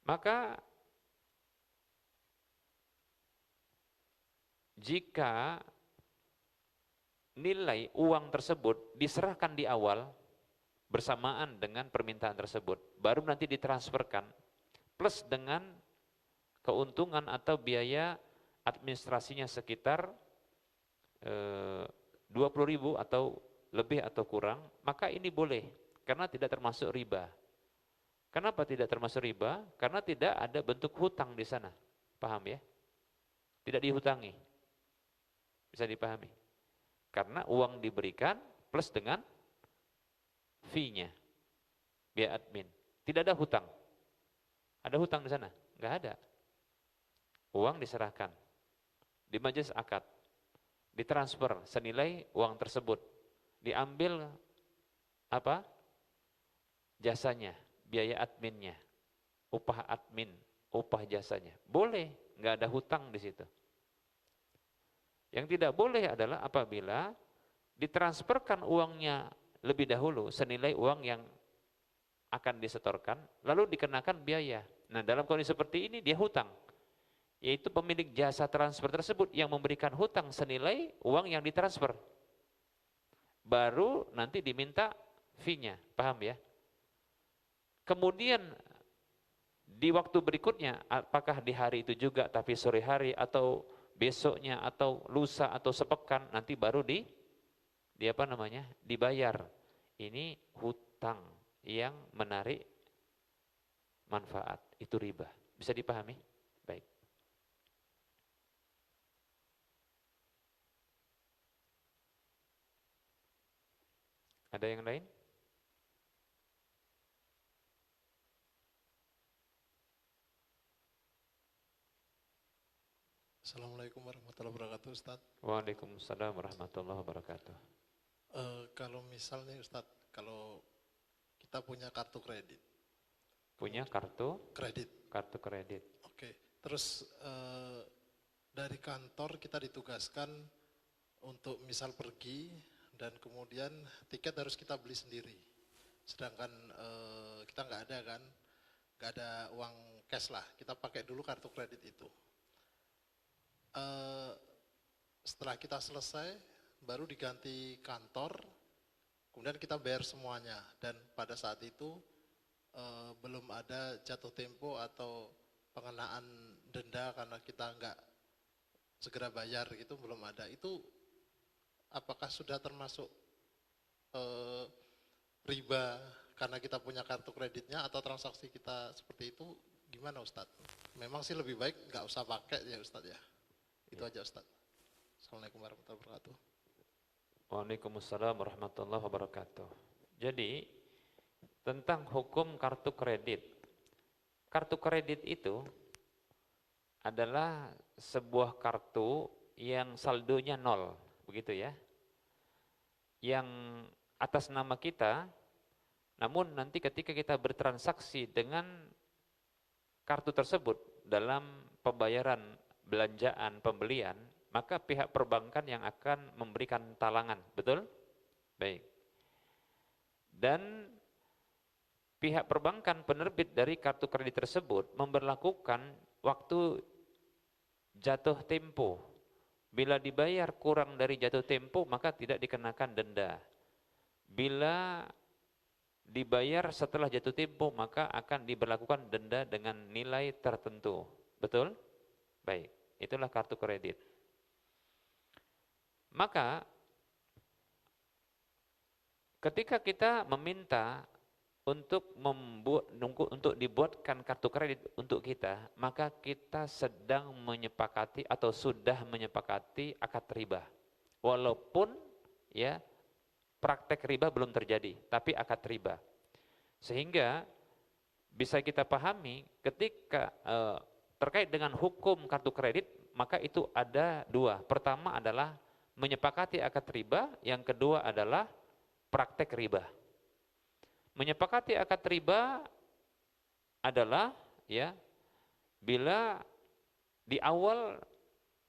Maka jika nilai uang tersebut diserahkan di awal bersamaan dengan permintaan tersebut, baru nanti ditransferkan plus dengan keuntungan atau biaya administrasinya sekitar 20.000 atau lebih atau kurang, maka ini boleh karena tidak termasuk riba. Kenapa tidak termasuk riba? Karena tidak ada bentuk hutang di sana. Paham ya? Tidak dihutangi. Bisa dipahami? Karena uang diberikan plus dengan fee-nya, biaya admin. Tidak ada hutang. Ada hutang di sana? Enggak ada. Uang diserahkan di majelis akad, ditransfer senilai uang tersebut, diambil apa? Jasanya, biaya adminnya, upah admin, upah jasanya. Boleh, enggak ada hutang di situ. Yang tidak boleh adalah apabila ditransferkan uangnya lebih dahulu senilai uang yang akan disetorkan, lalu dikenakan biaya. Nah, dalam kondisi seperti ini dia hutang, yaitu pemilik jasa transfer tersebut yang memberikan hutang senilai uang yang ditransfer. Baru nanti diminta fee-nya, paham ya? Kemudian di waktu berikutnya, apakah di hari itu juga tapi sore hari atau besoknya atau lusa atau sepekan, nanti baru dibayar. Ini hutang yang menarik manfaat, itu riba. Bisa dipahami? Baik. Ada yang lain? Assalamualaikum warahmatullahi wabarakatuh, Ustadz. Waalaikumsalam warahmatullahi wabarakatuh. Kalau misalnya Ustadz, kalau kita punya kartu kredit. Punya kartu kredit. Oke. Terus dari kantor kita ditugaskan untuk misal pergi dan kemudian tiket harus kita beli sendiri. Sedangkan kita nggak ada uang cash lah. Kita pakai dulu kartu kredit itu. Setelah kita selesai baru diganti kantor, kemudian kita bayar semuanya, dan pada saat itu belum ada jatuh tempo atau pengenaan denda karena kita nggak segera bayar gitu, belum ada. Itu apakah sudah termasuk riba karena kita punya kartu kreditnya, atau transaksi kita seperti itu gimana Ustadz? Memang sih lebih baik nggak usah pakai ya Ustadz ya. Itu aja Ustadz. Assalamualaikum warahmatullahi wabarakatuh. Waalaikumsalam warahmatullahi wabarakatuh. Jadi tentang hukum kartu kredit. Kartu kredit itu adalah sebuah kartu yang saldonya 0, begitu ya. Yang atas nama kita, namun nanti ketika kita bertransaksi dengan kartu tersebut dalam pembayaran belanjaan, pembelian, maka pihak perbankan yang akan memberikan talangan, betul? Baik. Dan pihak perbankan penerbit dari kartu kredit tersebut memberlakukan waktu jatuh tempo. Bila dibayar kurang dari jatuh tempo, maka tidak dikenakan denda. Bila dibayar setelah jatuh tempo, maka akan diberlakukan denda dengan nilai tertentu. Betul? Baik, itulah kartu kredit. Maka ketika kita meminta untuk dibuatkan kartu kredit untuk kita, maka kita sedang menyepakati atau sudah menyepakati akad riba. Walaupun ya praktek riba belum terjadi, tapi akad riba. Sehingga bisa kita pahami ketika terkait dengan hukum kartu kredit, maka itu ada dua. Pertama adalah menyepakati akad riba, yang kedua adalah praktek riba. Menyepakati akad riba adalah ya bila di awal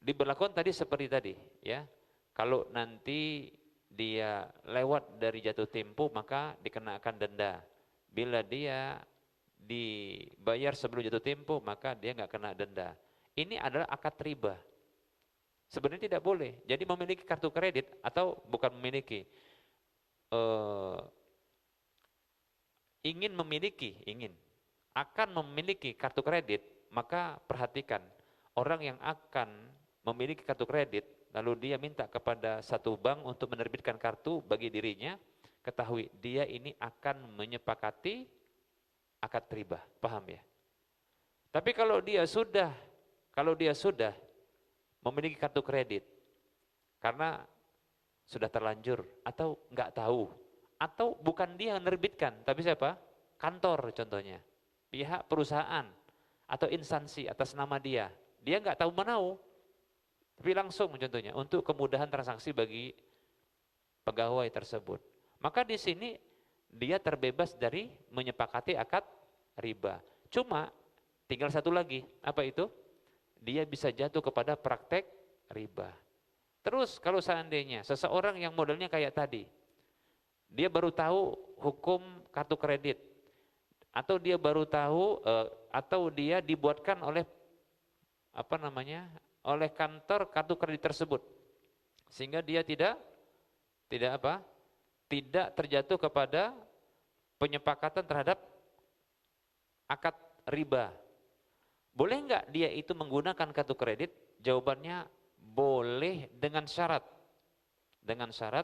diberlakukan tadi seperti tadi ya. Kalau nanti dia lewat dari jatuh tempo maka dikenakan denda. Bila dia dibayar sebelum jatuh tempo maka dia nggak kena denda. Ini adalah akad riba. Sebenarnya tidak boleh. Jadi memiliki kartu kredit atau bukan memiliki, akan memiliki kartu kredit, maka perhatikan orang yang akan memiliki kartu kredit lalu dia minta kepada satu bank untuk menerbitkan kartu bagi dirinya, ketahui dia ini akan menyepakati akad riba, paham ya? Tapi kalau dia sudah memiliki kartu kredit karena sudah terlanjur atau nggak tahu atau bukan dia yang menerbitkan tapi siapa? Kantor contohnya, pihak perusahaan atau instansi atas nama dia nggak tahu menau, tapi langsung contohnya untuk kemudahan transaksi bagi pegawai tersebut. Maka di sini dia terbebas dari menyepakati akad riba. Cuma tinggal satu lagi, apa itu? Dia bisa jatuh kepada praktek riba. Terus kalau seandainya seseorang yang modelnya kayak tadi, dia baru tahu hukum kartu kredit, atau dia baru tahu atau dia dibuatkan oleh oleh kantor kartu kredit tersebut, sehingga dia tidak terjatuh kepada penyepakatan terhadap akad riba. Boleh enggak dia itu menggunakan kartu kredit? Jawabannya boleh dengan syarat. Dengan syarat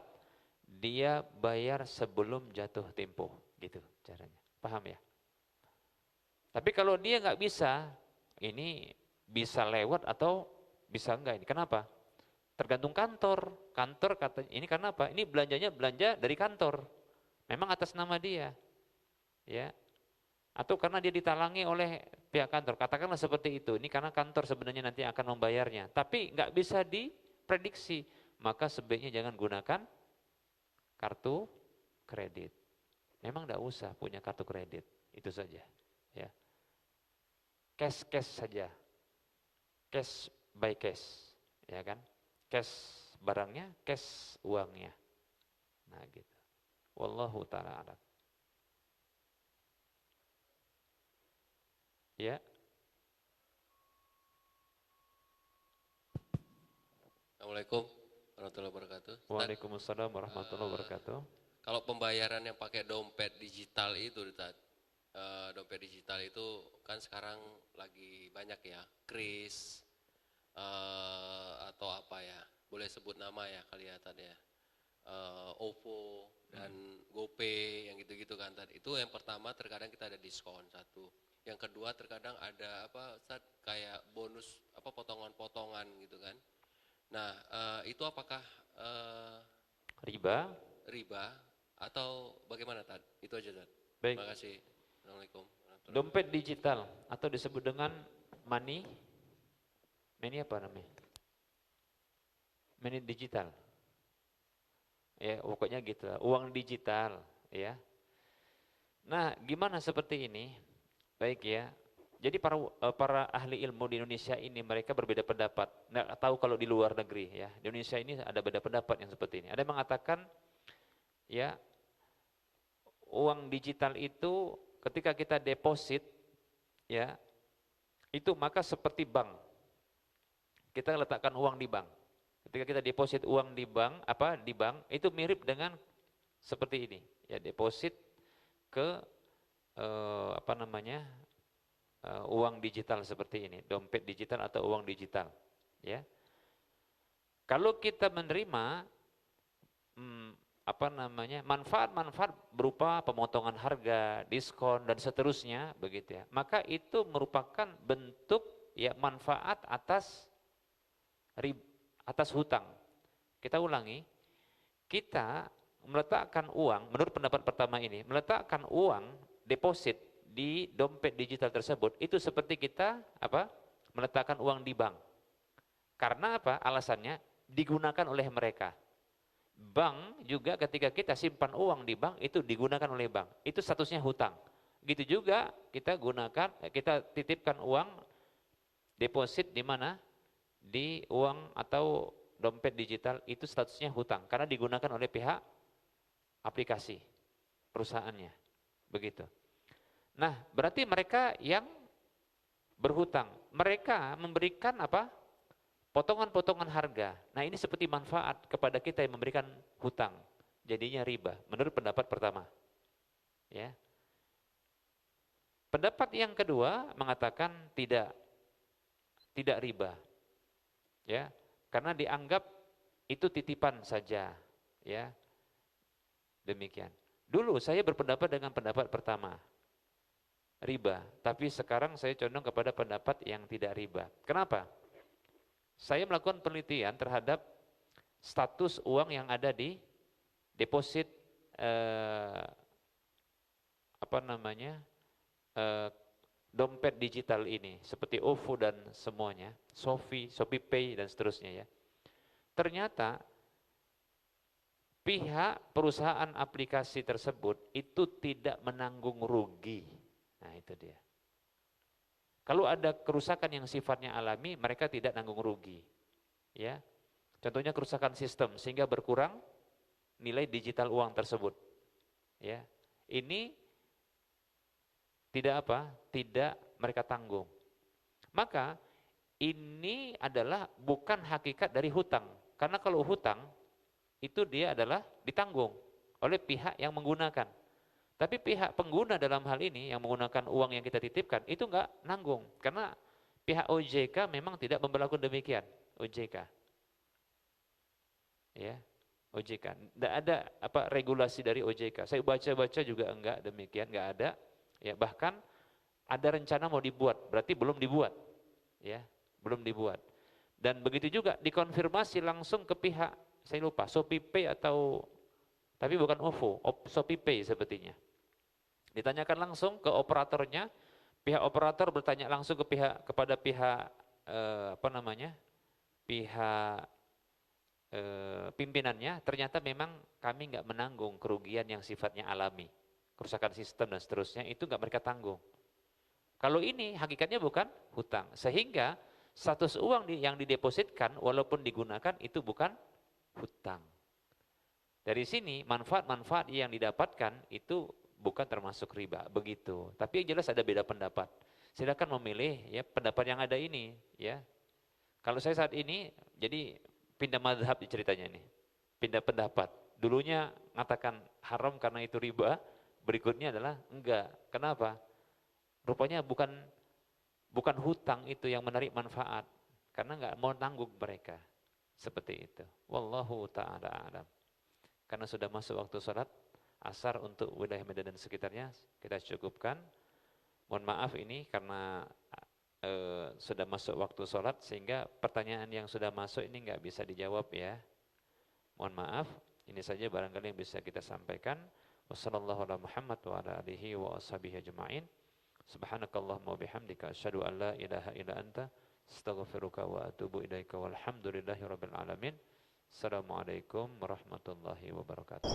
dia bayar sebelum jatuh tempo, gitu caranya. Paham ya? Tapi kalau dia nggak bisa, ini bisa lewat atau bisa enggak ini. Kenapa? Tergantung kantor. Kantor katanya ini karena apa? Ini belanjanya belanja dari kantor. Memang atas nama dia. Ya. Atau karena dia ditalangi oleh pihak kantor. Katakanlah seperti itu. Ini karena kantor sebenarnya nanti akan membayarnya. Tapi nggak bisa diprediksi. Maka sebaiknya jangan gunakan kartu kredit. Memang nggak usah punya kartu kredit. Itu saja. Ya. Cash saja. Cash by cash. Ya kan? Cash barangnya, cash uangnya. Nah gitu. Wallahu ta'ala a'lam. Ya. Assalamualaikum warahmatullahi wabarakatuh. Waalaikumsalam warahmatullahi wabarakatuh. Kalau pembayaran yang pakai dompet digital itu, dompet digital itu kan sekarang lagi banyak ya, Kris atau apa ya, boleh sebut nama ya kali ya tadi ya, OVO dan GoPay yang gitu-gitu kan tadi. Itu yang pertama terkadang kita ada diskon satu. Yang kedua terkadang ada kayak bonus potongan-potongan gitu kan. Nah itu apakah riba atau bagaimana Tad? Itu aja Tad. Baik. Terima kasih. Assalamualaikum. Dompet digital atau disebut dengan money apa namanya? Money digital. Ya, pokoknya gitu. Uang digital, ya. Nah, gimana seperti ini? Baik ya. Jadi para ahli ilmu di Indonesia ini mereka berbeda pendapat. Nggak tahu kalau di luar negeri ya. Di Indonesia ini ada beda pendapat yang seperti ini. Ada yang mengatakan ya uang digital itu ketika kita deposit ya itu maka seperti bank. Kita letakkan uang di bank. Ketika kita deposit uang di bank itu mirip dengan seperti ini. Ya, deposit ke uang digital seperti ini, dompet digital atau uang digital, ya. Kalau kita menerima manfaat-manfaat berupa pemotongan harga, diskon dan seterusnya, begitu ya, maka itu merupakan bentuk ya manfaat atas hutang. Kita ulangi, kita meletakkan uang, menurut pendapat pertama ini, meletakkan uang deposit di dompet digital tersebut itu seperti kita meletakkan uang di bank. Karena apa? Alasannya digunakan oleh mereka. Bank juga ketika kita simpan uang di bank itu digunakan oleh bank. Itu statusnya hutang. Gitu juga kita titipkan uang deposit di mana? Di uang atau dompet digital, itu statusnya hutang karena digunakan oleh pihak aplikasi perusahaannya. Begitu. Nah, berarti mereka yang berhutang, mereka memberikan potongan-potongan harga. Nah, ini seperti manfaat kepada kita yang memberikan hutang. Jadinya riba, menurut pendapat pertama. Ya. Pendapat yang kedua mengatakan tidak riba. Ya, karena dianggap itu titipan saja, ya. Demikian. Dulu saya berpendapat dengan pendapat pertama, riba, tapi sekarang saya condong kepada pendapat yang tidak riba. Kenapa? Saya melakukan penelitian terhadap status uang yang ada di deposit dompet digital ini, seperti OVO dan semuanya, Shopee Pay dan seterusnya ya. Ternyata pihak perusahaan aplikasi tersebut itu tidak menanggung rugi. Nah, itu dia. Kalau ada kerusakan yang sifatnya alami, mereka tidak nanggung rugi. Ya. Contohnya kerusakan sistem sehingga berkurang nilai digital uang tersebut. Ya. Ini tidak mereka tanggung. Maka ini adalah bukan hakikat dari hutang. Karena kalau hutang itu dia adalah ditanggung oleh pihak yang menggunakan. Tapi pihak pengguna dalam hal ini yang menggunakan uang yang kita titipkan itu enggak nanggung. Karena pihak OJK memang tidak memberlakukan demikian. OJK. Ya, OJK. Tidak ada regulasi dari OJK. Saya baca-baca juga enggak demikian, enggak ada. Ya, bahkan ada rencana mau dibuat, berarti belum dibuat. Ya, belum dibuat. Dan begitu juga dikonfirmasi langsung ke pihak, saya lupa, Shopee Pay tapi bukan OVO, Shopee Pay sepertinya. Ditanyakan langsung ke operatornya, pihak operator bertanya langsung kepada pihak pimpinannya, ternyata memang kami enggak menanggung kerugian yang sifatnya alami, kerusakan sistem dan seterusnya, itu enggak mereka tanggung. Kalau ini hakikatnya bukan hutang, sehingga status uang yang didepositkan walaupun digunakan itu bukan hutang. Dari sini manfaat-manfaat yang didapatkan itu bukan termasuk riba, begitu. Tapi yang jelas ada beda pendapat. Silakan memilih ya pendapat yang ada ini, ya. Kalau saya saat ini jadi pindah mazhab ceritanya ini. Pindah pendapat. Dulunya mengatakan haram karena itu riba, berikutnya adalah enggak. Kenapa? Rupanya bukan hutang itu yang menarik manfaat, karena enggak mau tanggung mereka. Seperti itu. Wallahu ta'ala a'lam. Karena sudah masuk waktu sholat asar untuk wilayah Medan dan sekitarnya, kita cukupkan. Mohon maaf ini karena sudah masuk waktu sholat sehingga pertanyaan yang sudah masuk ini enggak bisa dijawab ya. Mohon maaf, ini saja barangkali yang bisa kita sampaikan. Wassallallahu ala Muhammad wa ala alihi wa ashabihi ajma'in. Subhanakallahumma wa bihamdika asyhadu an la ilaha illa anta astaghfiruka wa atubu ilaika walhamdulillahi rabbil alamin. Assalamualaikum warahmatullahi wabarakatuh.